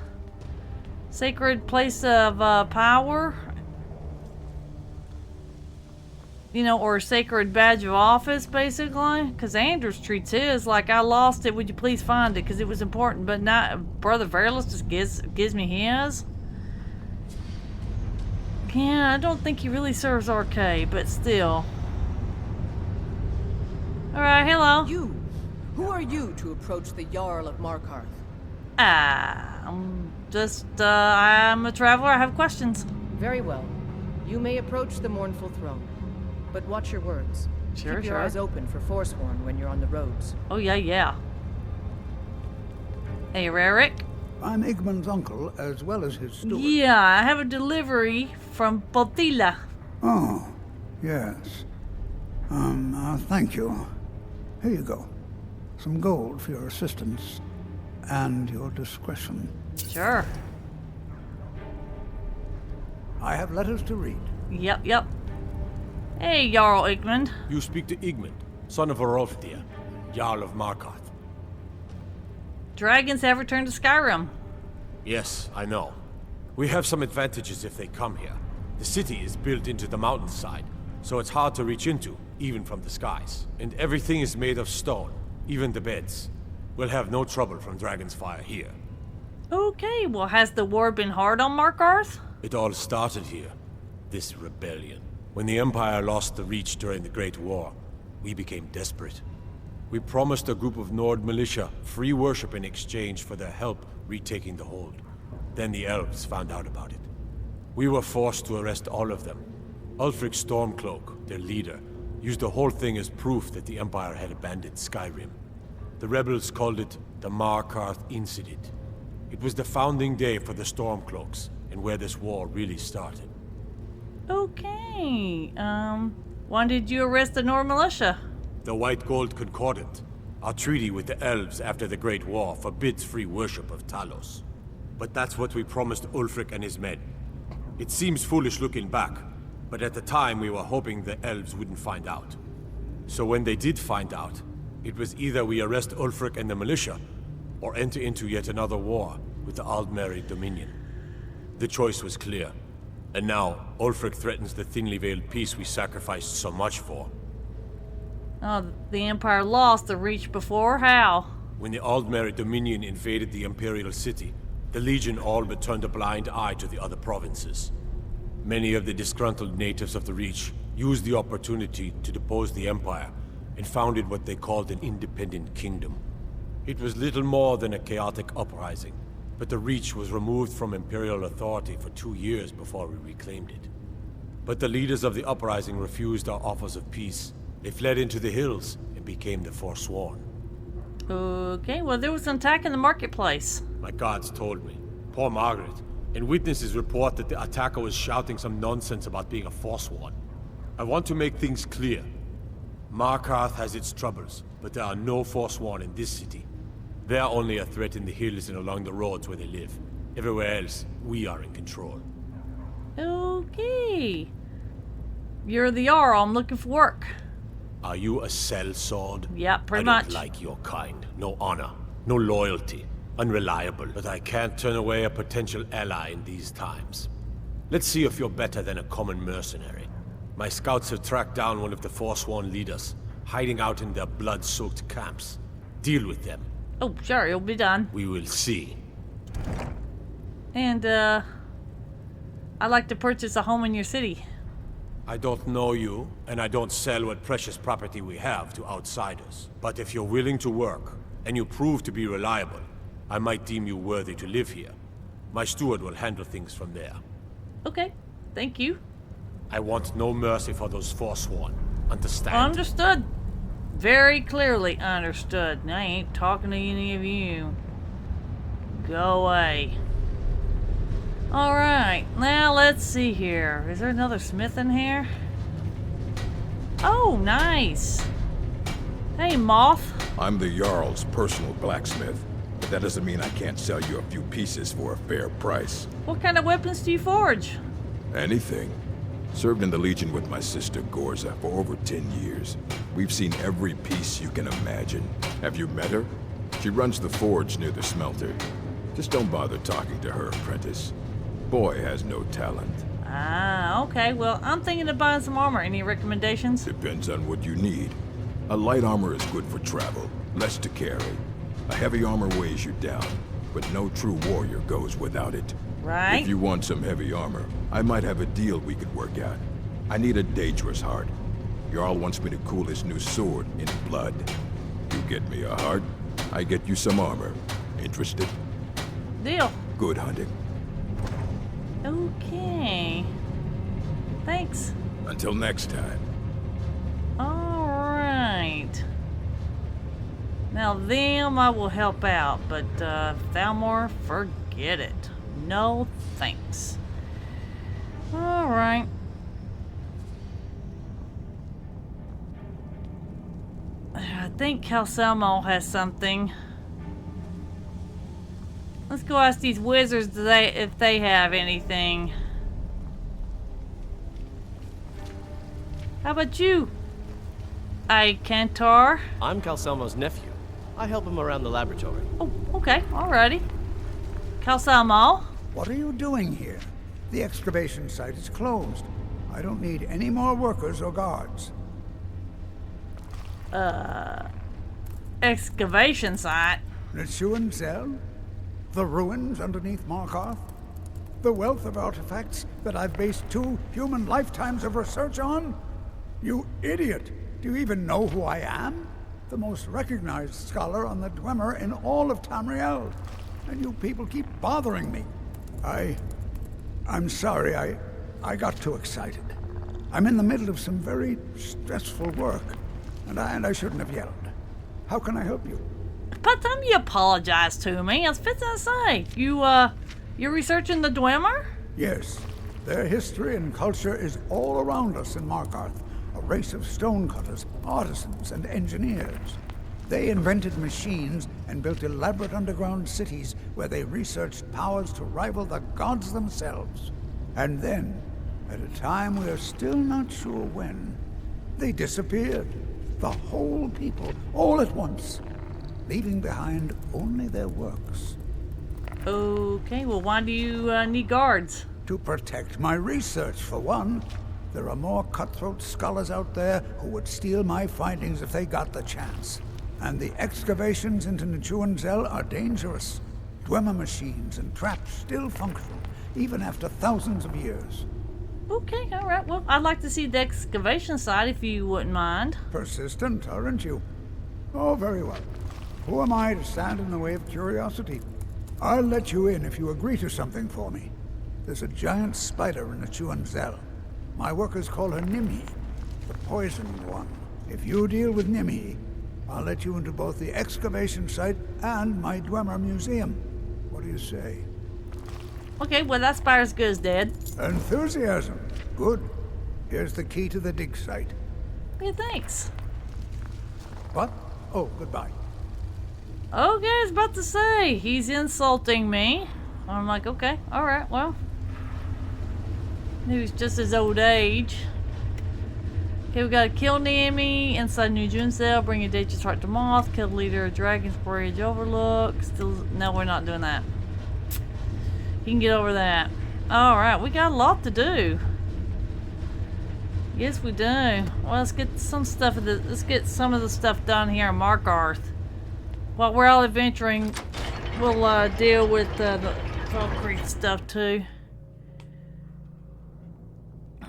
sacred place of power? You know, or a sacred badge of office, basically? Because Anders treats his like, I lost it, would you please find it? Because it was important, but not Brother Verilus just gives me his. Yeah, I don't think he really serves RK, but still. Alright, hello. You! Who are you to approach the Jarl of Markarth? I'm a traveler, I have questions. Very well. You may approach the mournful throne. But watch your words. Sure, Keep your eyes open for Forsworn when you're on the roads. Oh, yeah. Hey, Rarik. I'm Igmund's uncle, as well as his steward. Yeah, I have a delivery from Potila. Oh, yes. Thank you. Here you go. Some gold for your assistance and your discretion. Sure. I have letters to read. Yep. Hey, Jarl Igmund. You speak to Igmund, son of Arolfdir, Jarl of Markarth. Dragons have returned to Skyrim. Yes, I know. We have some advantages if they come here. The city is built into the mountainside, so it's hard to reach into, even from the skies. And everything is made of stone, even the beds. We'll have no trouble from Dragon's Fire here. Okay, well, has the war been hard on Markarth? It all started here, this rebellion. When the Empire lost the Reach during the Great War, we became desperate. We promised a group of Nord militia free worship in exchange for their help retaking the hold. Then the elves found out about it. We were forced to arrest all of them. Ulfric Stormcloak, their leader, used the whole thing as proof that the Empire had abandoned Skyrim. The rebels called it the Markarth Incident. It was the founding day for the Stormcloaks, and where this war really started. Okay, when did you arrest the Nord militia? The White Gold Concordant. Our treaty with the elves after the Great War forbids free worship of Talos. But that's what we promised Ulfric and his men. It seems foolish looking back, but at the time we were hoping the elves wouldn't find out. So when they did find out, it was either we arrest Ulfric and the militia, or enter into yet another war with the Aldmeri Dominion. The choice was clear. And now, Ulfric threatens the thinly veiled peace we sacrificed so much for. Oh, the Empire lost the Reach before? How? When the Aldmeri Dominion invaded the Imperial City, the Legion all but turned a blind eye to the other provinces. Many of the disgruntled natives of the Reach used the opportunity to depose the Empire and founded what they called an independent kingdom. It was little more than a chaotic uprising, but the Reach was removed from Imperial authority for 2 years before we reclaimed it. But the leaders of the uprising refused our offers of peace. They fled into the hills and became the Forsworn. Okay, well, there was an attack in the marketplace. My guards told me. Poor Margaret. And witnesses report that the attacker was shouting some nonsense about being a Forsworn. I want to make things clear. Markarth has its troubles, but there are no Forsworn in this city. They are only a threat in the hills and along the roads where they live. Everywhere else, we are in control. Okay. You're the Jarl, I'm looking for work. Are you a sellsword? Yeah, pretty much. I much. don't like your kind. No honor, no loyalty. Unreliable. But I can't turn away a potential ally in these times. Let's see if you're better than a common mercenary. My scouts have tracked down one of the Forsworn leaders, hiding out in their blood-soaked camps. Deal with them. Oh, sure, it'll be done. We will see. And, I'd like to purchase a home in your city. I don't know you, and I don't sell what precious property we have to outsiders. But if you're willing to work, and you prove to be reliable, I might deem you worthy to live here. My steward will handle things from there. Okay, thank you. I want no mercy for those Forsworn. Understand? Understood. Very clearly understood. I ain't talking to any of you. Go away. Alright, now let's see here. Is there another smith in here? Oh, nice. Hey, Moth. I'm the Jarl's personal blacksmith, but that doesn't mean I can't sell you a few pieces for a fair price. What kind of weapons do you forge? Anything. Served in the Legion with my sister Gorza for over 10 years. We've seen every piece you can imagine. Have you met her? She runs the forge near the smelter. Just don't bother talking to her, apprentice. Boy has no talent. Ah, okay. Well, I'm thinking of buying some armor. Any recommendations? Depends on what you need. A light armor is good for travel, less to carry. A heavy armor weighs you down, but no true warrior goes without it. Right. If you want some heavy armor, I might have a deal we could work out. I need a dangerous heart. Jarl wants me to cool his new sword in blood. You get me a heart, I get you some armor. Interested? Deal. Good hunting. Okay. Thanks. Until next time. Alright. Now them I will help out, but Thalmor, forget it. No thanks. Alright. I think Calcelmo has something. Let's go ask these wizards if they have anything. How about you? Cantor? I'm Calcelmo's nephew. I help him around the laboratory. Oh, okay, alrighty. Calcelmo? What are you doing here? The excavation site is closed. I don't need any more workers or guards. Excavation site? Nichuan Zell? The ruins underneath Markarth? The wealth of artifacts that I've based 2 human lifetimes of research on? You idiot! Do you even know who I am? The most recognized scholar on the Dwemer in all of Tamriel. And you people keep bothering me. I'm sorry, I got too excited. I'm in the middle of some very stressful work, and I shouldn't have yelled. How can I help you? By the time you apologize to me, I was fixing to say, you're researching the Dwemer? Yes. Their history and culture is all around us in Markarth. A race of stonecutters, artisans, and engineers. They invented machines and built elaborate underground cities where they researched powers to rival the gods themselves. And then, at a time we are still not sure when, they disappeared. The whole people, all at once, leaving behind only their works. Okay, well, why do you need guards? To protect my research, for one. There are more cutthroat scholars out there who would steal my findings if they got the chance. And the excavations into Nichuan Zell are dangerous. Dwemer machines and traps still functional, even after thousands of years. Okay, alright. Well, I'd like to see the excavation site if you wouldn't mind. Persistent, aren't you? Oh, very well. Who am I to stand in the way of curiosity? I'll let you in if you agree to something for me. There's a giant spider in Nichuan Zell. My workers call her Nimhi, the poisoned one. If you deal with Nimhi, I'll let you into both the excavation site and my Dwemer museum. What do you say? Okay, well, that spider's good as dead. Enthusiasm. Good. Here's the key to the dig site. Yeah, thanks. What? Oh, goodbye. Okay, I was about to say, he's insulting me. I'm like, okay, alright, well. He was just his old age. Okay, we gotta kill Nami inside New Juncel, bring a Dacia's heart to Moth, kill the leader of Dragon's Bridge Overlook. Still, no, we're not doing that. You can get over that. Alright, we got a lot to do. Yes, we do. Well, let's get some stuff. Let's get some of the stuff done here on Markarth. While we're all adventuring, we'll deal with the Valkyrie stuff too.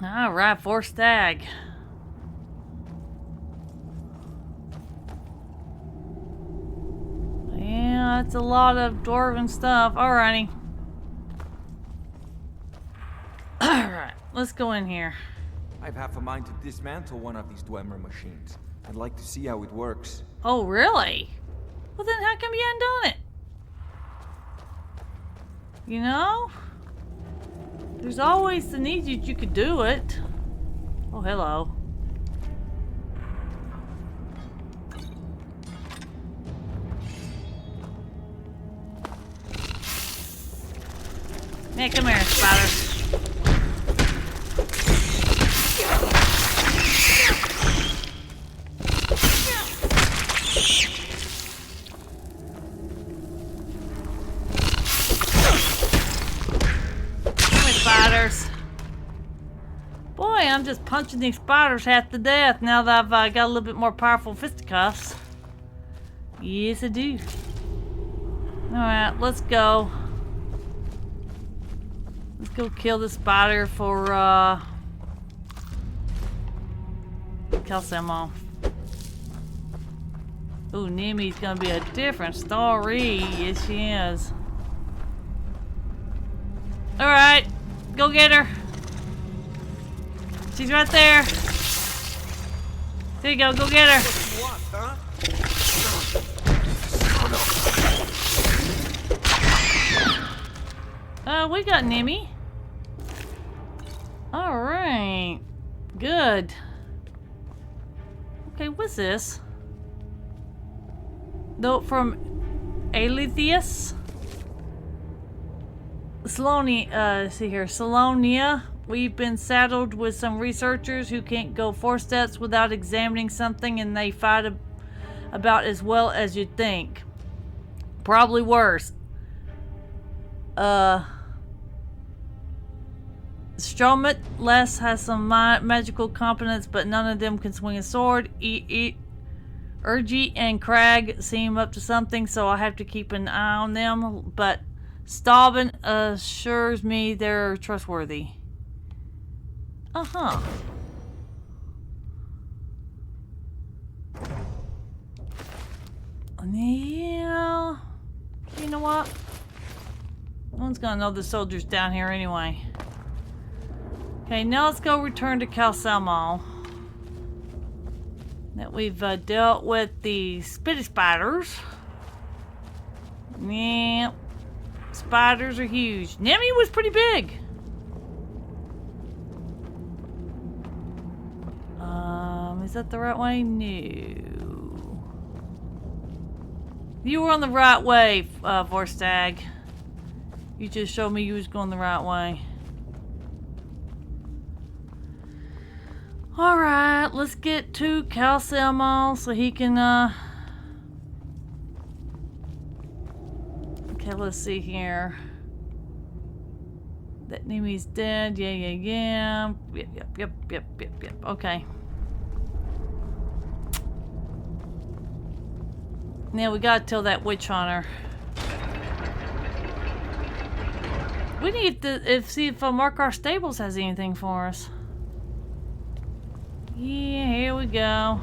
All right, 4 stag. Yeah, that's a lot of dwarven stuff. Alrighty. Alright, let's go in here. I've half a mind to dismantle one of these Dwemer machines. I'd like to see how it works. Oh, really? Well, then how come you hadn't done it? You know? There's always the need that you could do it. Oh, hello. Hey, come here, spider. Spiders. Boy, I'm just punching these spiders half to death now that I've got a little bit more powerful fisticuffs. Yes, I do. Alright, let's go. Let's go kill the spider for, Calcemo. Ooh, Nemi's gonna be a different story. Yes, she is. Alright, go get her. She's right there. There you go get her. We got Nemi. Alright. Good. Okay, what's this? Note from Aletheus. Salonia. We've been saddled with some researchers who can't go 4 steps without examining something, and they fight about as well as you'd think. Probably worse. Stromet Les has some magical competence, but none of them can swing a sword. Urgi and Crag seem up to something, so I have to keep an eye on them, but Stauben assures me they're trustworthy. Uh-huh. Yeah. You know what? No one's gonna know the soldiers down here anyway. Okay, now let's go return to Calcemo. That we've dealt with the spitty spiders. Yeah. Spiders are huge. Nemi was pretty big. Is that the right way? No. You were on the right way, Vorstag. You just showed me you was going the right way. Alright, let's get to Calcemo so he can, Okay, let's see here. That Nemi's dead. Yeah. Yep. Okay. Now we gotta tell that witch hunter. We need to see if Markarth Stables has anything for us. Yeah, here we go.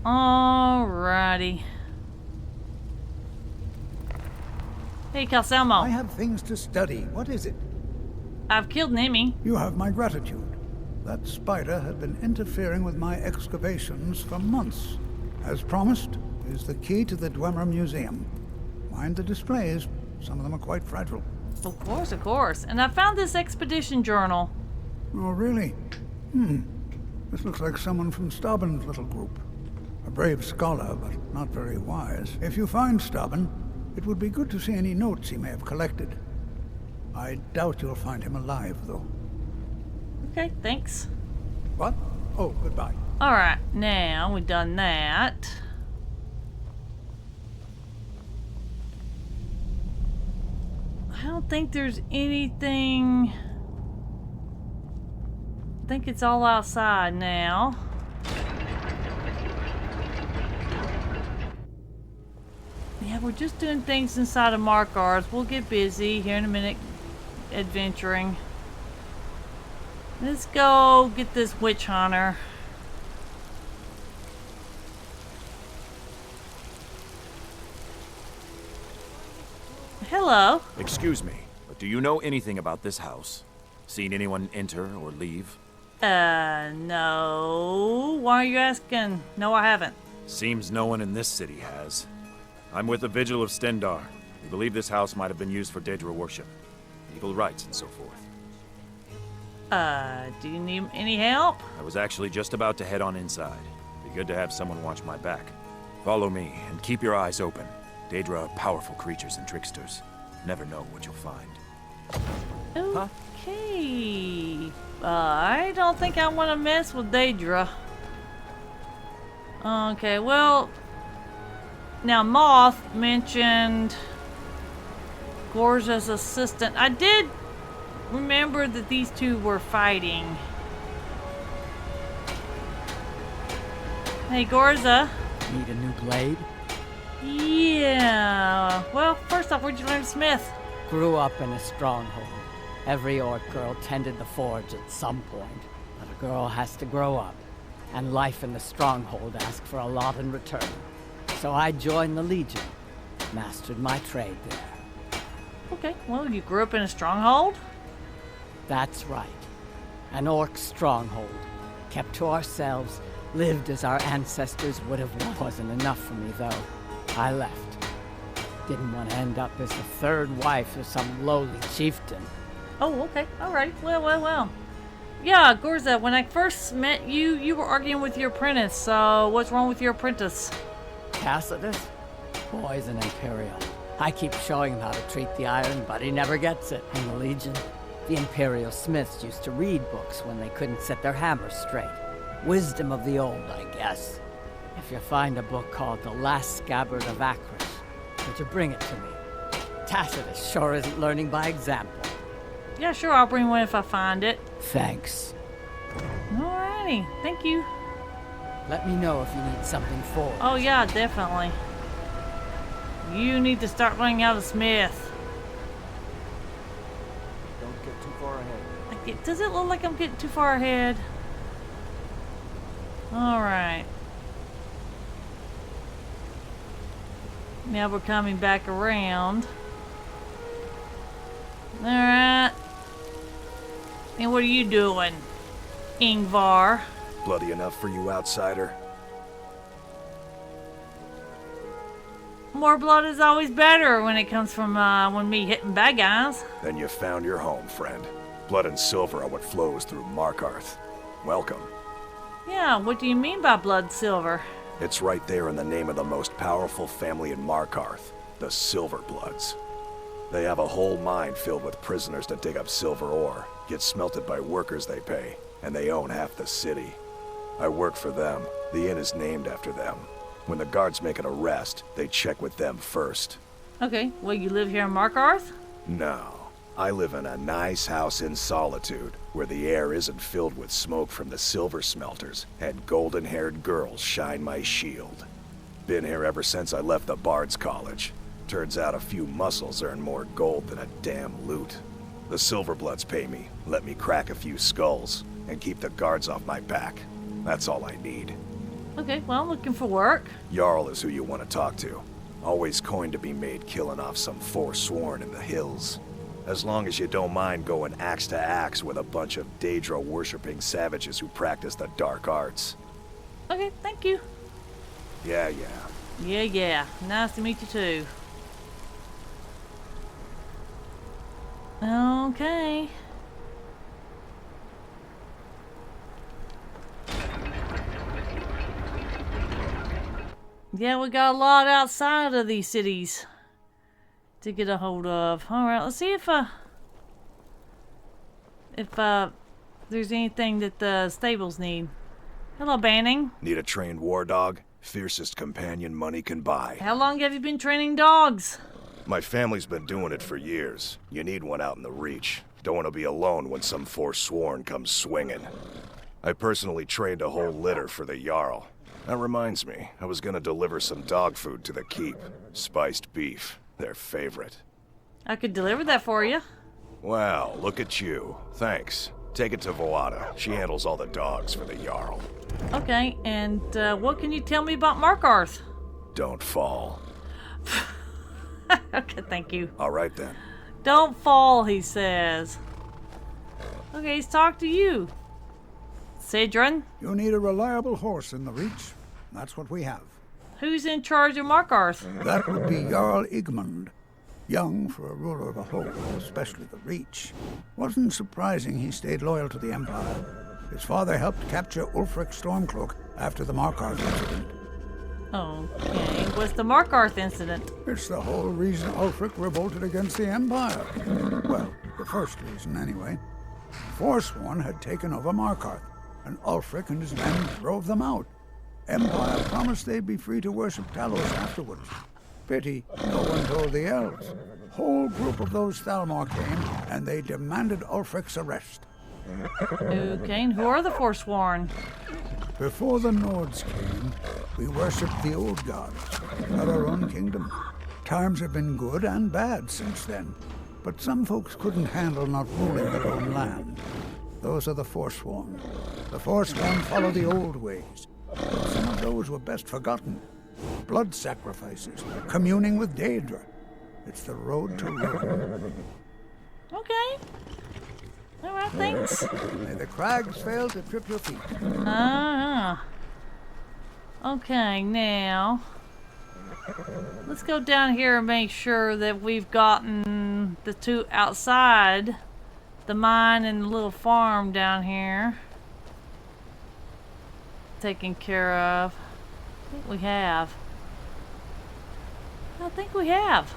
Alrighty. Hey, Calcemo. I have things to study. What is it? I've killed Nemi. You have my gratitude. That spider had been interfering with my excavations for months. As promised, is the key to the Dwemer Museum. Mind the displays. Some of them are quite fragile. Of course. And I found this expedition journal. Oh, really? This looks like someone from Stauben's little group. A brave scholar, but not very wise. If you find Stauben, it would be good to see any notes he may have collected. I doubt you'll find him alive, though. Okay, thanks. What? Oh, goodbye. Alright, now we've done that. don't think there's anything. I think it's all outside now. Yeah, we're just doing things inside of Markarth. We'll get busy here in a minute adventuring. Let's go get this witch hunter. Hello. Excuse me, but do you know anything about this house? Seen anyone enter or leave? No. Why are you asking? No, I haven't. Seems no one in this city has. I'm with the Vigil of Stendar. We believe this house might have been used for Daedra worship, legal rites and so forth. Do you need any help? I was actually just about to head on inside. Be good to have someone watch my back. Follow me, and keep your eyes open. Daedra are powerful creatures and tricksters. Never know what you'll find. Okay. I don't think I want to mess with Daedra. Okay, well... Now, Moth mentioned Gorza's assistant. I did remember that these two were fighting. Hey, Gorza. Need a new blade? Yeah. Well, first off, where'd you learn Smith? Grew up in a stronghold. Every orc girl tended the forge at some point. But a girl has to grow up. And life in the stronghold asks for a lot in return. So I joined the Legion. Mastered my trade there. Okay, well, you grew up in a stronghold? That's right. An orc stronghold. Kept to ourselves, lived as our ancestors would have. Wasn't enough for me, though. I left. Didn't want to end up as the third wife of some lowly chieftain. Oh, okay. Alright. Well. Yeah, Gorza, when I first met you, you were arguing with your apprentice, so what's wrong with your apprentice? Tacitus? Boy's an Imperial. I keep showing him how to treat the iron, but he never gets it. In the Legion, the Imperial smiths used to read books when they couldn't set their hammers straight. Wisdom of the old, I guess. If you find a book called The Last Scabbard of Acris, would you bring it to me? Tacitus sure isn't learning by example. Yeah, sure, I'll bring one if I find it. Thanks. Alrighty, thank you. Let me know if you need something for it. Oh yeah, definitely. You need to start learning how to smith. Don't get too far ahead. Does it look like I'm getting too far ahead? Alright. Now we're coming back around. Alright. And what are you doing, Ingvar? Bloody enough for you, outsider? More blood is always better when it comes from when me hitting bad guys. Then you found your home, friend. Blood and silver are what flows through Markarth. Welcome. Yeah, what do you mean by blood silver? It's right there in the name of the most powerful family in Markarth, the Silverbloods. They have a whole mine filled with prisoners to dig up silver ore, get smelted by workers they pay, and they own half the city. I work for them. The inn is named after them. When the guards make an arrest, they check with them first. Okay, well, you live here in Markarth? No. I live in a nice house in solitude, where the air isn't filled with smoke from the silver smelters, and golden-haired girls shine my shield. Been here ever since I left the Bard's College. Turns out a few muscles earn more gold than a damn loot. The Silverbloods pay me, let me crack a few skulls, and keep the guards off my back. That's all I need. Okay, well, I'm looking for work. Jarl is who you want to talk to. Always coin to be made killing off some forsworn in the hills. As long as you don't mind going axe to axe with a bunch of Daedra-worshipping savages who practice the dark arts. Okay, thank you. Yeah. Yeah. Nice to meet you too. Okay. Yeah, we got a lot outside of these cities to get a hold of. Alright, let's see if there's anything that the stables need. Hello, Banning. Need a trained war dog? Fiercest companion money can buy. How long have you been training dogs? My family's been doing it for years. You need one out in the Reach. Don't want to be alone when some Forsworn comes swinging. I personally trained a whole litter for the Jarl. That reminds me, I was gonna deliver some dog food to the keep. Spiced beef, their favorite. I could deliver that for you. Wow, look at you. Thanks. Take it to Voada. She handles all the dogs for the Jarl. Okay, and what can you tell me about Markarth? Don't fall. Okay, thank you. All right then. Don't fall, he says. Okay, he's talked to you. Sidron? You need a reliable horse in the Reach. That's what we have. Who's in charge of Markarth? That would be Jarl Igmund. Young for a ruler of a whole, especially the Reach. Wasn't surprising he stayed loyal to the Empire. His father helped capture Ulfric Stormcloak after the Markarth incident. Okay, what's the Markarth incident? It's the whole reason Ulfric revolted against the Empire. Well, the first reason anyway. Forsworn had taken over Markarth, and Ulfric and his men drove them out. Empire promised they'd be free to worship Talos afterwards. Pity no one told the elves. Whole group of those Thalmor came, and they demanded Ulfric's arrest. Okay, and who are the Forsworn? Before the Nords came, we worshipped the old gods, had our own kingdom. Times have been good and bad since then, but some folks couldn't handle not ruling their own land. Those are the Forsworn. The Forsworn follow the old ways, but some of those were best forgotten. Blood sacrifices, communing with Daedra. It's the road to ruin. Okay. All right, thanks. May the crags fail to trip your feet. Okay, now let's go down here and make sure that we've gotten the two outside the mine and the little farm down here taken care of. I think we have. I think we have.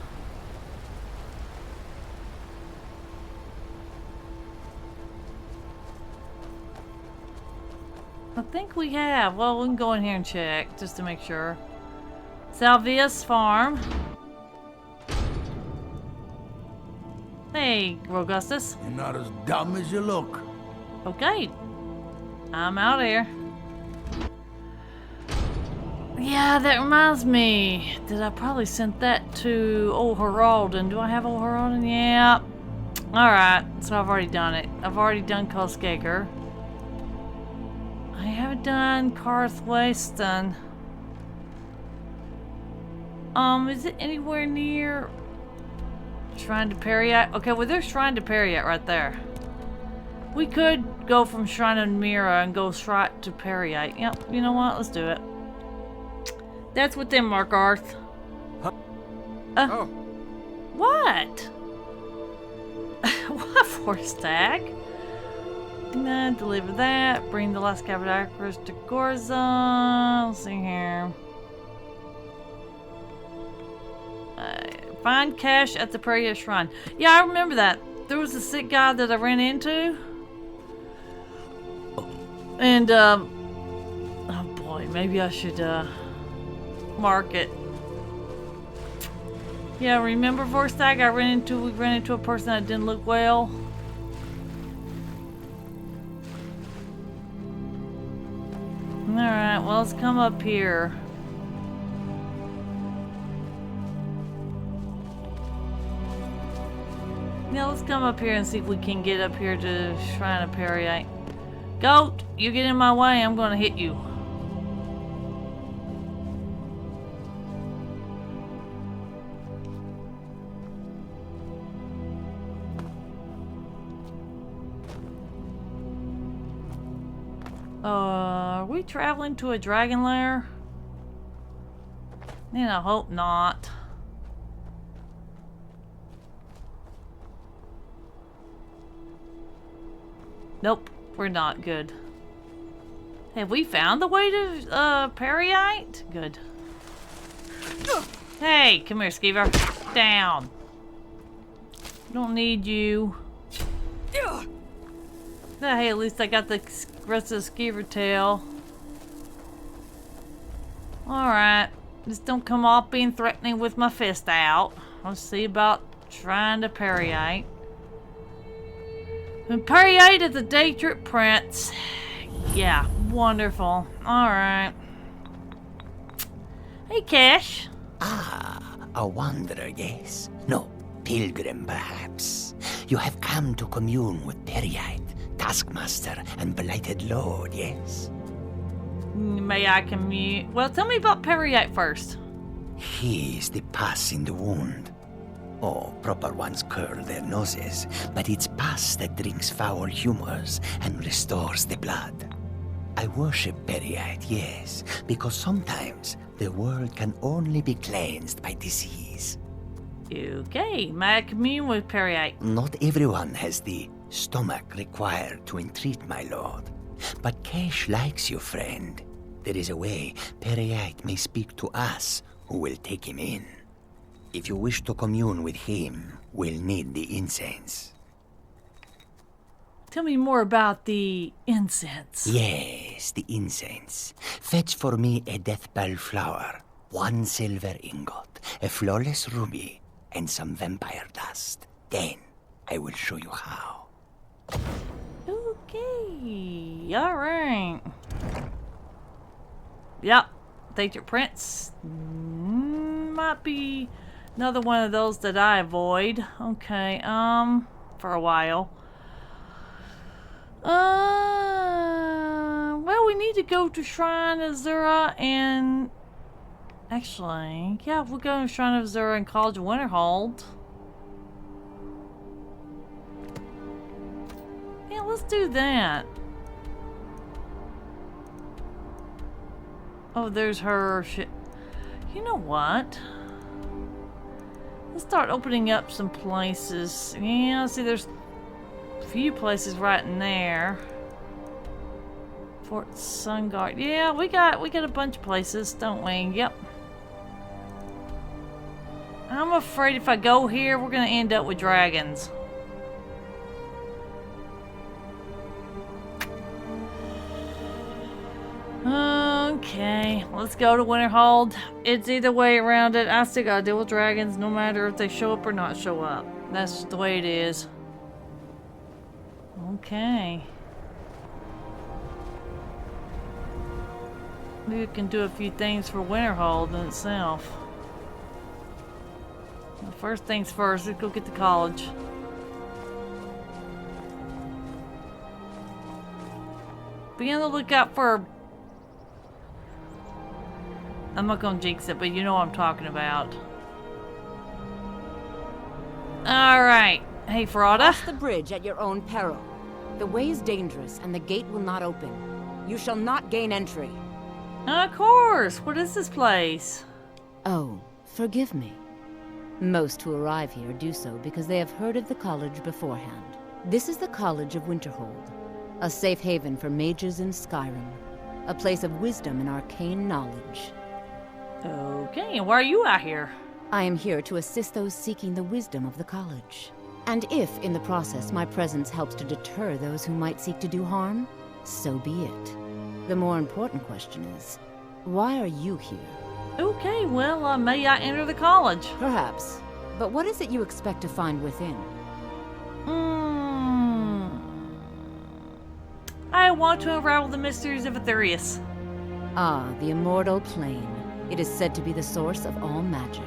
I think we have. Well, we can go in here and check just to make sure. Salvius Farm. Hey, Rogustus. You're not as dumb as you look. Okay. I'm out of here. Yeah, that reminds me. Did I probably sent that to Old Heraldon? Do I have Old Heraldon? Yeah. Alright, so I've already done it. I've already done Kolskaker. I haven't done Karthwasten. Is it anywhere near Shrine to Periat? Okay, well there's Shrine to Periat right there. We could go from Shrine of Mira and go straight to Periat. Yep, you know what? Let's do it. That's within Markarth. Oh. What? What for stag? Nah, deliver that. Bring the last Cabadacrus to Gorza. Let's see here. Find cash at the Periat Shrine. Yeah, I remember that. There was a sick guy that I ran into. And, oh boy, maybe I should, mark it. Yeah, remember Vorstag? We ran into a person that didn't look well. Alright, well let's come up here. Yeah, let's come up here and see if we can get up here to Shrine of Periat. Goat, you get in my way, I'm gonna hit you. Are we traveling to a dragon lair? Man, I hope not. Nope, we're not. Good. Have we found the way to Periat? Good. Hey, come here, Skeever. Down. Don't need you. Hey, at least I got the rest of the Skeever tail. Alright. Just don't come off being threatening with my fist out. Let's see about trying to Periite. And Periite is a day trip prince. Yeah, wonderful. Alright. Hey, Cash. A wanderer, yes? No, pilgrim, perhaps. You have come to commune with Periite, Taskmaster, and Blighted Lord, yes? May I commute? Well, tell me about Periite first. He is the pus in the wound. Oh, proper ones curl their noses, but it's pus that drinks foul humors and restores the blood. I worship Periite, yes, because sometimes the world can only be cleansed by disease. Okay, may I commune with Periite? Not everyone has the stomach required to entreat my lord. But Cash likes you, friend. There is a way Periite may speak to us who will take him in. If you wish to commune with him, we'll need the incense. Tell me more about the incense. Yes, the incense. Fetch for me a deathbell flower, 1 silver ingot, a flawless ruby, and some vampire dust. Then I will show you how. Okay, alright. Yep, Danger Prince. Might be another one of those that I avoid. Okay, for a while. Well, we need to go to Shrine of Zura and... Actually, yeah, we'll go to Shrine of Zura and College of Winterhold. Yeah, let's do that. Oh, there's her shit. You know what? Let's start opening up some places. Yeah, see, there's a few places right in there. Fort Sunguard. Yeah, we got a bunch of places, don't we? Yep. I'm afraid if I go here, we're gonna end up with dragons. Okay, let's go to Winterhold. It's either way around it. I still gotta deal with dragons no matter if they show up or not show up. That's just the way it is. Okay. Maybe we can do a few things for Winterhold in itself. Well, first things first, let's go get to college. Be on the lookout for... I'm not gonna jinx it, but you know what I'm talking about. Alright. Hey, Ferrada. Cross the bridge at your own peril. The way is dangerous, and the gate will not open. You shall not gain entry. Of course! What is this place? Oh, forgive me. Most who arrive here do so because they have heard of the college beforehand. This is the College of Winterhold, a safe haven for mages in Skyrim. A place of wisdom and arcane knowledge. Okay, and why are you out here? I am here to assist those seeking the wisdom of the college. And if, in the process, my presence helps to deter those who might seek to do harm, so be it. The more important question is, why are you here? Okay, well, may I enter the college? Perhaps. But what is it you expect to find within? I want to unravel the mysteries of Aetherius. Ah, the immortal plane. It is said to be the source of all magic.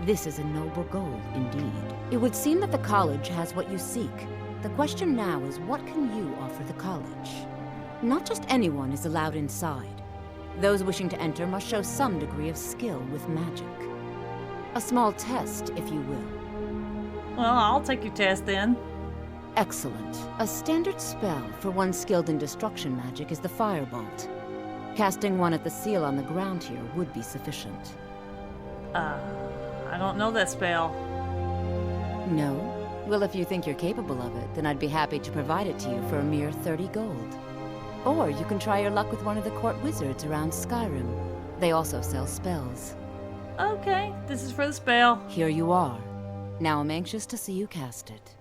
This is a noble goal, indeed. It would seem that the college has what you seek. The question now is, what can you offer the college? Not just anyone is allowed inside. Those wishing to enter must show some degree of skill with magic. A small test, if you will. Well, I'll take your test then. Excellent. A standard spell for one skilled in destruction magic is the Firebolt. Casting one at the seal on the ground here would be sufficient. I don't know that spell. No? Well, if you think you're capable of it, then I'd be happy to provide it to you for a mere 30 gold. Or you can try your luck with one of the court wizards around Skyrim. They also sell spells. Okay, this is for the spell. Here you are. Now I'm anxious to see you cast it.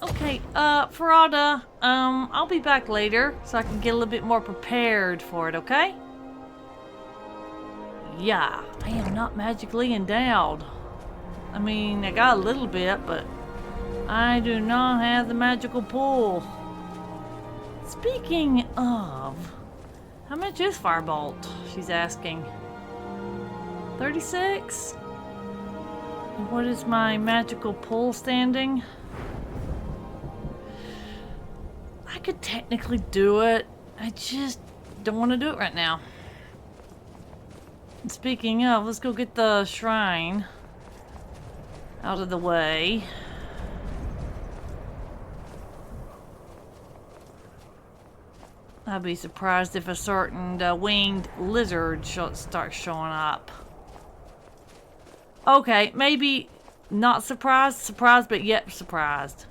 Okay, Ferrada, I'll be back later so I can get a little bit more prepared for it, okay? Yeah, I am not magically endowed. I mean, I got a little bit, but I do not have the magical pull. Speaking of, how much is Firebolt? She's asking. 36? And what is my magical pull standing? I could technically do it. I just don't want to do it right now. And speaking of, let's go get the shrine out of the way. I'd be surprised if a certain winged lizard starts showing up. Okay, maybe not surprised, but yet surprised.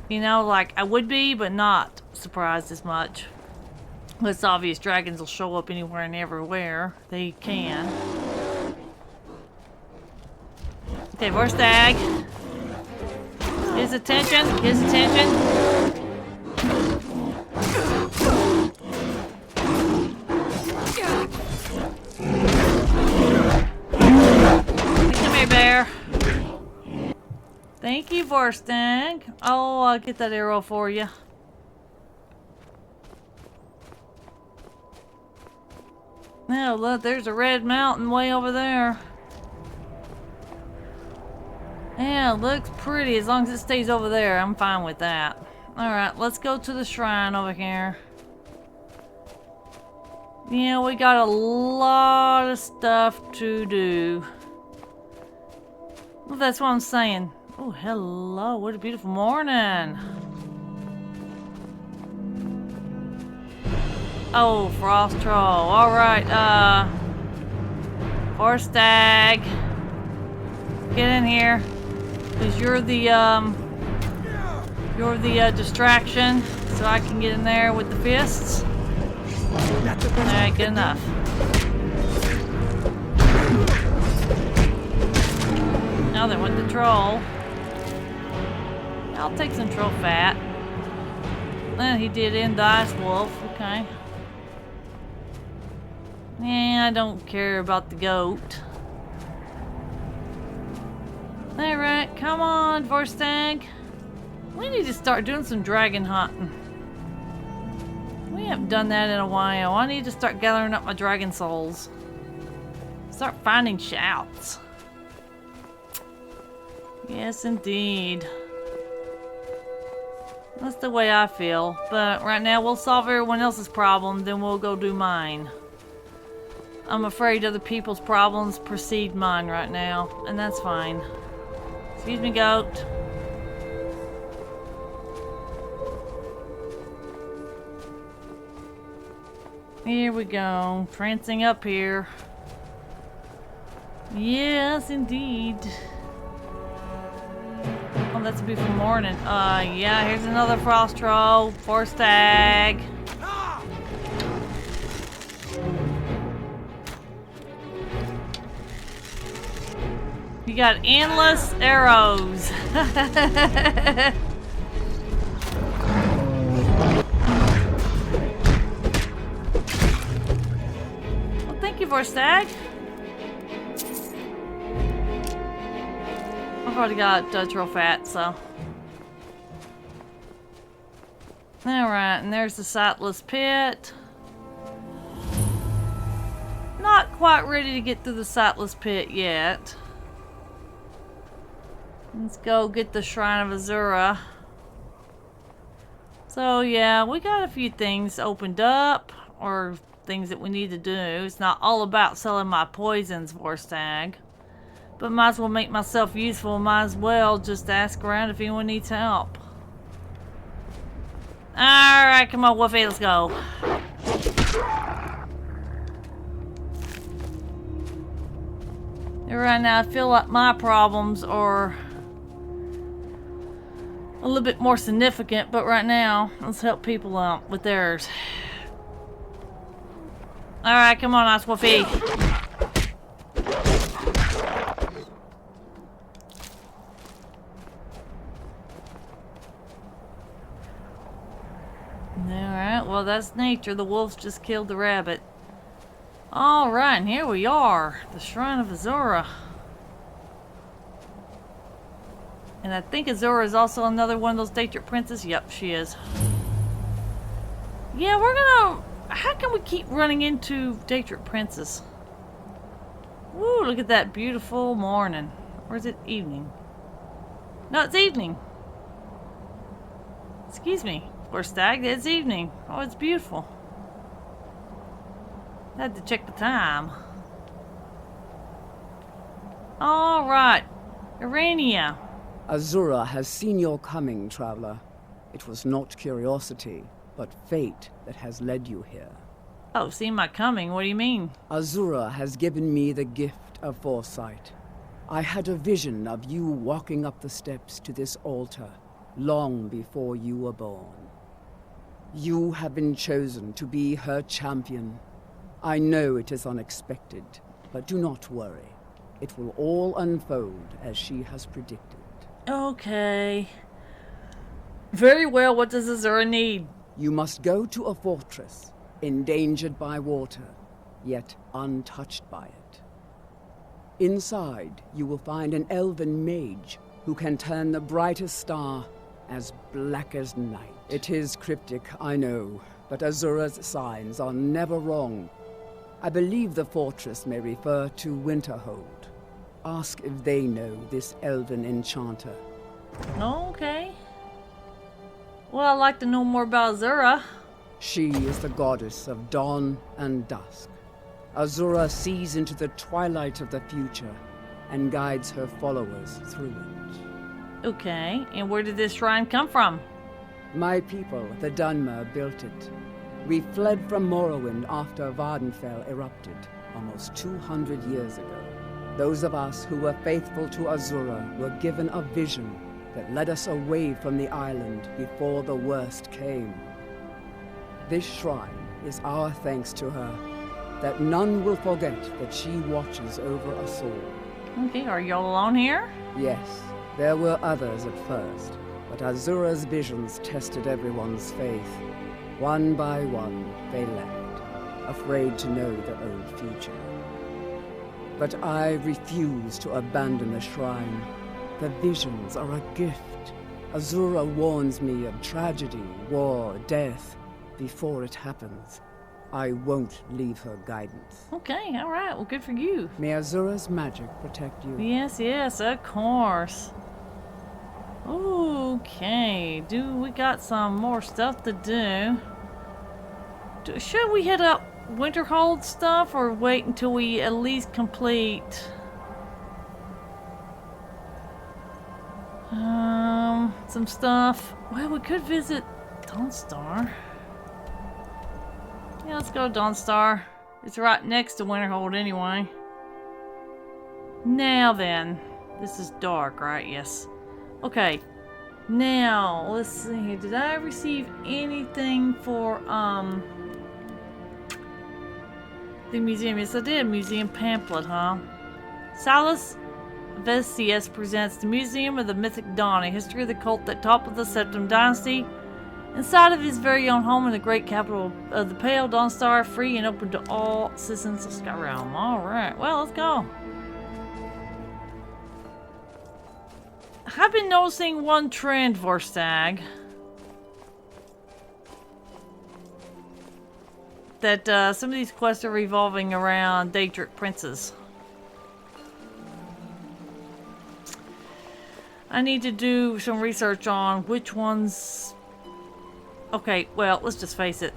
You know, like I would be, but not surprised as much. It's obvious dragons will show up anywhere and everywhere they can. Okay, first stag. His attention, his attention. Come here, bear. Thank you, Vorstag. Oh, I'll get that arrow for you. Now, look, there's a red mountain way over there. Yeah, it looks pretty. As long as it stays over there, I'm fine with that. Alright, let's go to the shrine over here. Yeah, we got a lot of stuff to do. Well, that's what I'm saying. Oh, hello. What a beautiful morning. Oh, Frost Troll. Alright, Vorstag. Get in here. Because you're the distraction. So I can get in there with the fists. Alright, good enough. Now they want the troll. I'll take some troll fat. He did end the ice wolf. Okay. Yeah, I don't care about the goat. Alright, come on, Vorstag. We need to start doing some dragon hunting. We haven't done that in a while. I need to start gathering up my dragon souls. Start finding shouts. Yes, indeed. That's the way I feel. But right now, we'll solve everyone else's problem, then we'll go do mine. I'm afraid other people's problems precede mine right now, and that's fine. Excuse me, goat. Here we go, prancing up here. Yes, indeed. Oh, that's a beautiful morning. Yeah, here's another frost troll, Vorstag. You got endless arrows. Well, thank you, Vorstag. I've already got troll fat, so. Alright, and there's the sightless pit. Not quite ready to get through the sightless pit yet. Let's go get the Shrine of Azura. So yeah, we got a few things opened up, or things that we need to do. It's not all about selling my poisons, Vorstag. But might as well make myself useful, might as well just ask around if anyone needs help. Alright, come on, Wolfie, let's go. And right now, I feel like my problems are a little bit more significant, but right now, let's help people out with theirs. Alright, come on, Ice Wolfie. Alright, well that's nature. The wolves just killed the rabbit. Alright, and here we are. The Shrine of Azura. And I think Azura is also another one of those Daedric princes. Yep, she is. Yeah, we're gonna... How can we keep running into Daedric princes? Woo, look at that beautiful morning. Or is it evening? No, it's evening. Excuse me. Or stag, it's evening. Oh, it's beautiful. I had to check the time. Alright. Irania. Azura has seen your coming, traveler. It was not curiosity, but fate that has led you here. Oh, seen my coming? What do you mean? Azura has given me the gift of foresight. I had a vision of you walking up the steps to this altar long before you were born. You have been chosen to be her champion. I know it is unexpected, but do not worry. It will all unfold as she has predicted. Okay. Very well, what does Azura need? You must go to a fortress, endangered by water, yet untouched by it. Inside, you will find an elven mage who can turn the brightest star as black as night. It is cryptic, I know, but Azura's signs are never wrong. I believe the fortress may refer to Winterhold. Ask if they know this elven enchanter. Okay. Well, I'd like to know more about Azura. She is the goddess of dawn and dusk. Azura sees into the twilight of the future and guides her followers through it. Okay, and where did this shrine come from? My people, the Dunmer, built it. We fled from Morrowind after Vardenfell erupted, almost 200 years ago. Those of us who were faithful to Azura were given a vision that led us away from the island before the worst came. This shrine is our thanks to her, that none will forget that she watches over us all. Okay, are y'all alone here? Yes, there were others at first, but Azura's visions tested everyone's faith. One by one, they left, afraid to know their own future. But I refuse to abandon the shrine. The visions are a gift. Azura warns me of tragedy, war, death, before it happens. I won't leave her guidance. Okay, alright, well good for you. May Azura's magic protect you. Yes, yes, of course. Okay, we got some more stuff to do. Should we hit up Winterhold stuff or wait until we at least complete some stuff? Well, we could visit Dawnstar. Yeah, let's go to Dawnstar. It's right next to Winterhold anyway. Now then, this is dark, right? Yes. Okay. Now, let's see here. Did I receive anything for the museum? Yes, I did. Museum pamphlet, huh? Silas Vesius presents the Museum of the Mythic Dawn, a history of the cult that toppled the Septim Dynasty. Inside of his very own home in the great capital of the Pale, Dawnstar, free and open to all citizens of Skyrim. Alright, well, let's go. I've been noticing one trend, Vorstag. That some of these quests are revolving around Daedric princes. I need to do some research on which ones... Okay, well, let's just face it.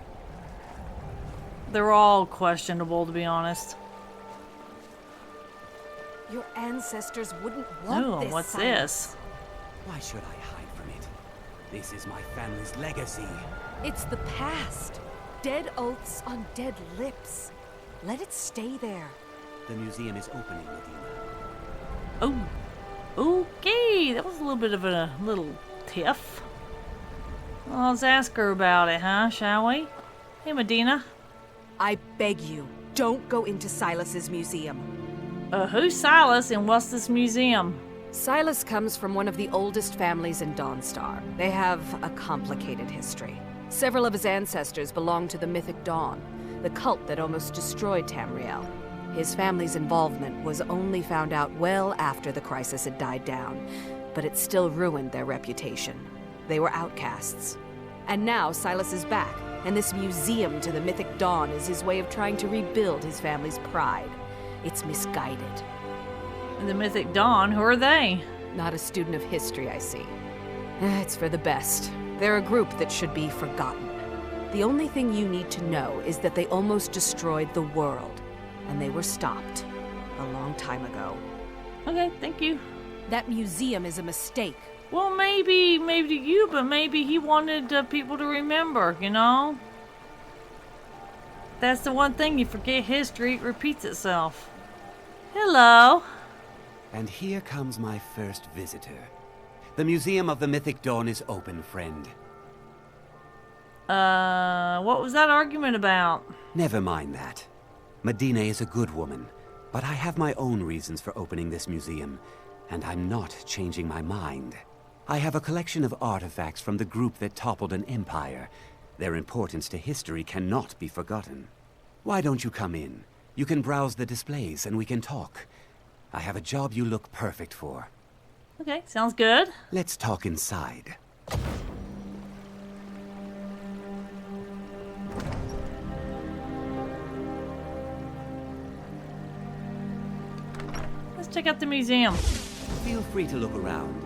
They're all questionable, to be honest. Your ancestors wouldn't want this. What's silence. this? Why should I hide from it? This is my family's legacy. It's the past. Dead oaths on dead lips. Let it stay there. The museum is opening, Medina. Oh, okay. That was a little bit of a little tiff. Well, let's ask her about it, huh? Shall we? Hey, Medina. I beg you, don't go into Silas's museum. Who's Silas and what's this museum? Silas comes from one of the oldest families in Dawnstar. They have a complicated history. Several of his ancestors belong to the Mythic Dawn, the cult that almost destroyed Tamriel. His family's involvement was only found out well after the crisis had died down. but it still ruined their reputation. They were outcasts. And now Silas is back, and this museum to the Mythic Dawn is his way of trying to rebuild his family's pride. It's misguided. And the Mythic Dawn, who are they? Not a student of history, I see. It's for the best. They're a group that should be forgotten. The only thing you need to know is that they almost destroyed the world, and they were stopped a long time ago. Okay, thank you. That museum is a mistake. Well, maybe to you, but maybe he wanted people to remember, you know? That's the one thing, you forget history, it repeats itself. Hello. And here comes my first visitor. The Museum of the Mythic Dawn is open, friend. What was that argument about? Never mind that. Medina is a good woman, but I have my own reasons for opening this museum, and I'm not changing my mind. I have a collection of artifacts from the group that toppled an empire. Their importance to history cannot be forgotten. Why don't you come in? You can browse the displays and we can talk. I have a job you look perfect for. Okay, sounds good. Let's talk inside. Let's check out the museum. Feel free to look around.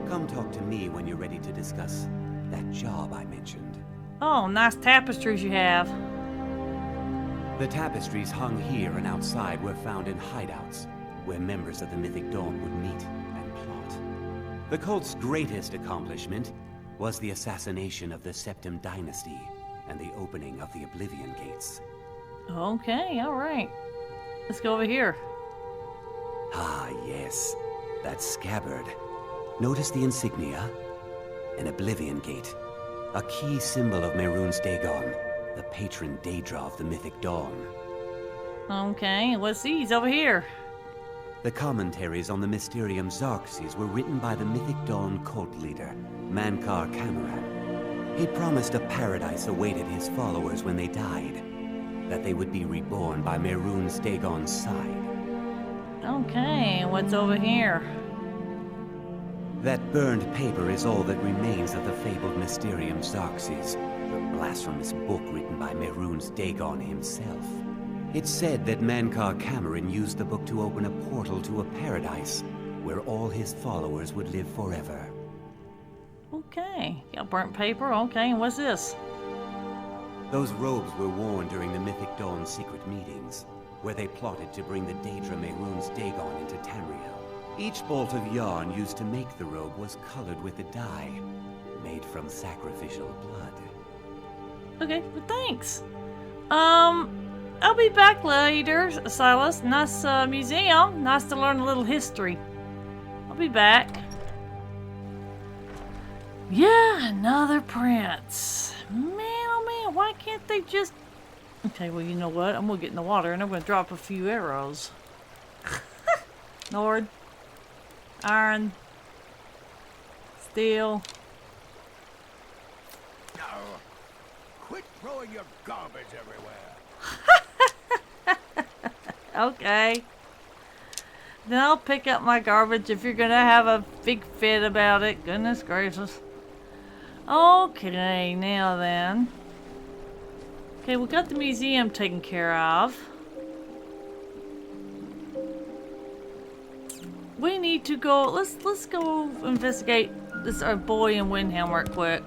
Come talk to me when you're ready to discuss that job I mentioned. Oh, nice tapestries you have. The tapestries hung here and outside were found in hideouts, where members of the Mythic Dawn would meet and plot. The cult's greatest accomplishment was the assassination of the Septim Dynasty and the opening of the Oblivion Gates. Okay, alright. Let's go over here. Ah, yes. That scabbard. Notice the insignia? An Oblivion Gate. A key symbol of Mehrunes Dagon, the patron Daedra of the Mythic Dawn. Okay, what's these over here? The commentaries on the Mysterium Xarxes were written by the Mythic Dawn cult leader, Mankar Cameron. He promised a paradise awaited his followers when they died, that they would be reborn by Mehrunes Dagon's side. Okay, what's over here? That burned paper is all that remains of the fabled Mysterium Xarxes, the blasphemous book written by Mehrunes Dagon himself. It's said that Mankar Cameron used the book to open a portal to a paradise where all his followers would live forever. Okay, got burnt paper, okay, and what's this? Those robes were worn during the Mythic Dawn secret meetings, where they plotted to bring the Daedra Mehrunes Dagon into Tamriel. Each bolt of yarn used to make the robe was colored with a dye, made from sacrificial blood. Okay, well thanks. I'll be back later, Silas. Nice museum. Nice to learn a little history. I'll be back. Yeah, another prince. Man, oh man, why can't they just... Okay, well, you know what? I'm gonna get in the water and I'm gonna drop a few arrows. Nord. Iron. Steel. No. Quit throwing your garbage everywhere. Okay. Then I'll pick up my garbage if you're gonna have a big fit about it. Goodness gracious. Okay, now then. Okay, we got the museum taken care of. We need to go. Let's go investigate this our boy in Windhelm right quick.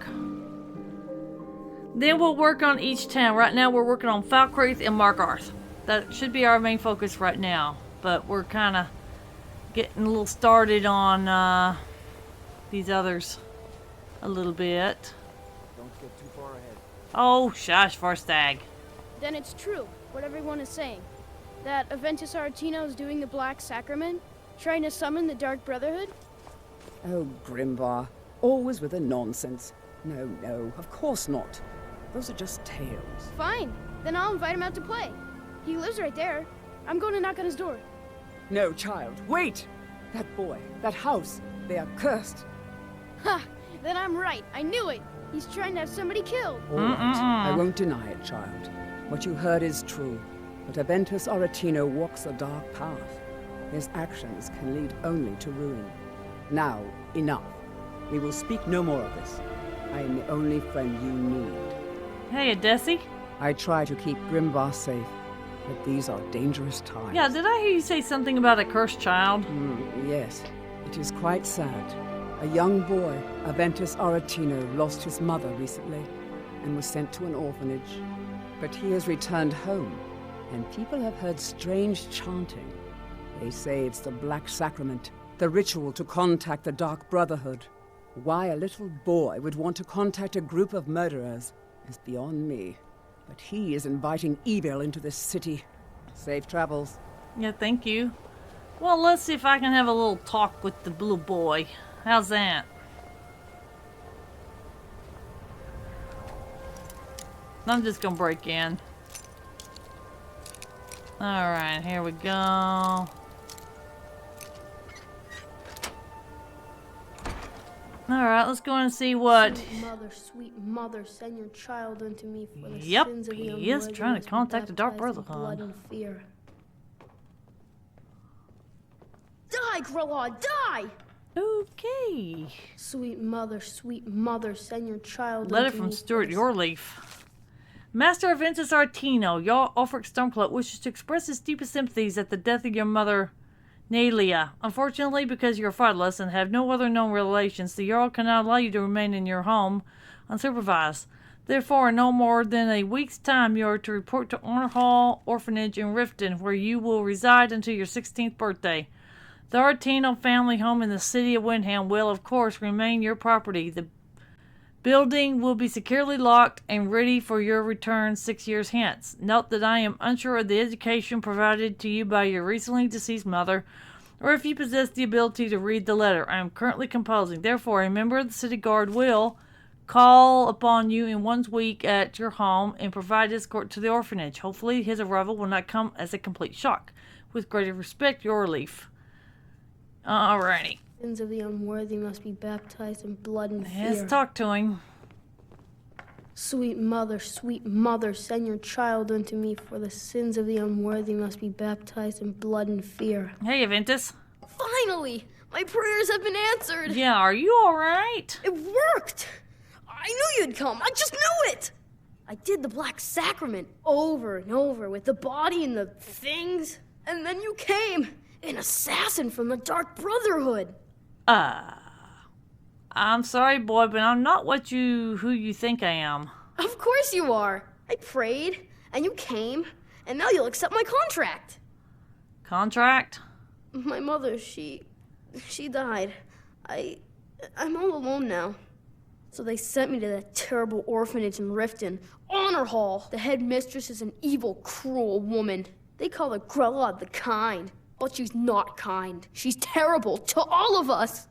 Then we'll work on each town. Right now we're working on Falkreath and Markarth. That should be our main focus right now. But we're kind of getting a little started on these others a little bit. Don't get too far ahead. Oh, shush, Farstag. Then it's true, what everyone is saying. That Aventus Aretino is doing the Black Sacrament, trying to summon the Dark Brotherhood? Oh, Grimvar, always with the nonsense. No, of course not. Those are just tales. Fine, then I'll invite him out to play. He lives right there. I'm going to knock on his door. No, child, wait! That boy, that house, they are cursed. Ha! Then I'm right. I knew it. He's trying to have somebody killed. All right. I won't deny it, child. What you heard is true. But Aventus Aretino walks a dark path. His actions can lead only to ruin. Now, enough. We will speak no more of this. I am the only friend you need. Hey, Adesi. I try to keep Grimvar safe, but these are dangerous times. Yeah, did I hear you say something about a cursed child? Yes. It is quite sad. A young boy, Aventus Aretino, lost his mother recently and was sent to an orphanage. But he has returned home, and people have heard strange chanting. They say it's the Black Sacrament, the ritual to contact the Dark Brotherhood. Why a little boy would want to contact a group of murderers is beyond me. But he is inviting evil into this city. Safe travels. Yeah, thank you. Well, let's see if I can have a little talk with the blue boy. How's that? I'm just gonna break in. Alright, here we go. Alright, let's go and see what... Sweet mother, send your child unto me for the Yep, sins of the he is trying to unworthy contact the Dark baptized in Brotherhood. blood and fear. Die, Grilla, die! Okay. Sweet mother, send your child Letter unto from me Stuart for the Yorleaf. Master Aventus Artino, Jarl Ulfric Stormcloak wishes to express his deepest sympathies at the death of your mother, Nalia. Unfortunately, because you're fatherless and have no other known relations, the Jarl cannot allow you to remain in your home unsupervised. Therefore, in no more than a week's time, you are to report to Honor Hall Orphanage in Riften, where you will reside until your 16th birthday. The Artino family home in the city of Windham will, of course, remain your property. The building will be securely locked and ready for your return 6 years hence. Note that I am unsure of the education provided to you by your recently deceased mother, or if you possess the ability to read the letter I am currently composing. Therefore, a member of the city guard will call upon you in 1 week at your home and provide escort to the orphanage. Hopefully, his arrival will not come as a complete shock. With great respect, Yorleaf. Alrighty. sins of the unworthy must be baptized in blood and fear. Let's talk to him. Sweet mother, send your child unto me, for the sins of the unworthy must be baptized in blood and fear. Hey, Aventus. Finally! My prayers have been answered! Yeah, are you alright? It worked! I knew you'd come! I just knew it! I did the Black Sacrament over and over with the body and the things, and then you came! An assassin from the Dark Brotherhood! I'm sorry, boy, but I'm not who you think I am. Of course you are! I prayed, and you came, and now you'll accept my contract! Contract? My mother, she died. I'm all alone now. So they sent me to that terrible orphanage in Riften. Honor Hall! The headmistress is an evil, cruel woman. They call her Grella the Kind. But she's not kind. She's terrible to all of us.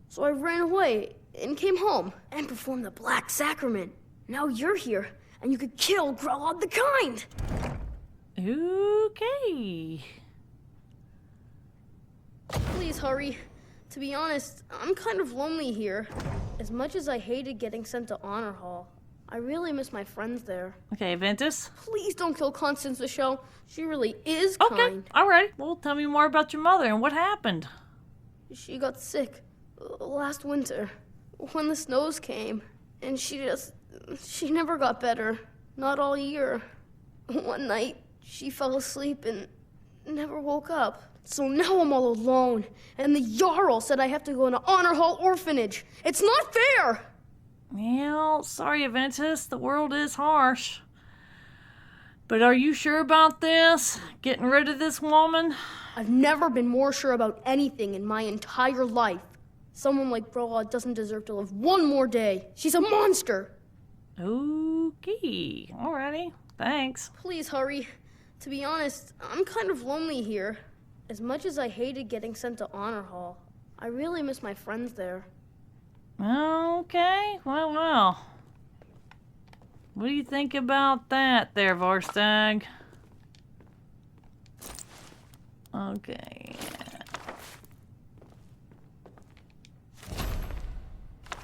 So I ran away and came home and performed the Black Sacrament. Now you're here, and you could kill Grella the Kind. Okay. Please hurry. To be honest, I'm kind of lonely here. As much as I hated getting sent to Honor Hall, I really miss my friends there. Okay, Aventus. Please don't kill Constance the Show. She really is okay. kind. Alright, well, tell me more about your mother and what happened. She got sick last winter when the snows came, and she never got better. Not all year. One night, she fell asleep and never woke up. So now I'm all alone, and the Jarl said I have to go into Honor Hall Orphanage. It's not fair! Well, sorry, Aventus, the world is harsh. But are you sure about this? Getting rid of this woman? I've never been more sure about anything in my entire life. Someone like Brawler doesn't deserve to live one more day. She's a monster! Okay, alrighty, thanks. Please hurry. To be honest, I'm kind of lonely here. As much as I hated getting sent to Honor Hall, I really miss my friends there. Okay, well. What do you think about that there, Varstag? Okay.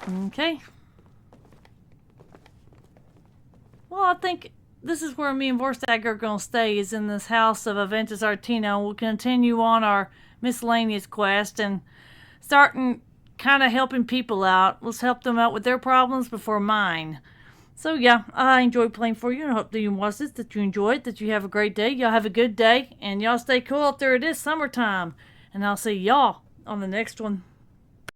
Okay. Well, I think this is where me and Vorstag are going to stay, is in this house of Aventus Artino. We'll continue on our miscellaneous quest, and starting kind of helping people out. Let's help them out with their problems before mine. So yeah, I enjoy playing for you, and I hope that you watch this, that you enjoy it, that you have a great day. Y'all have a good day, and y'all stay cool out there. It is summertime, and I'll see y'all on the next one.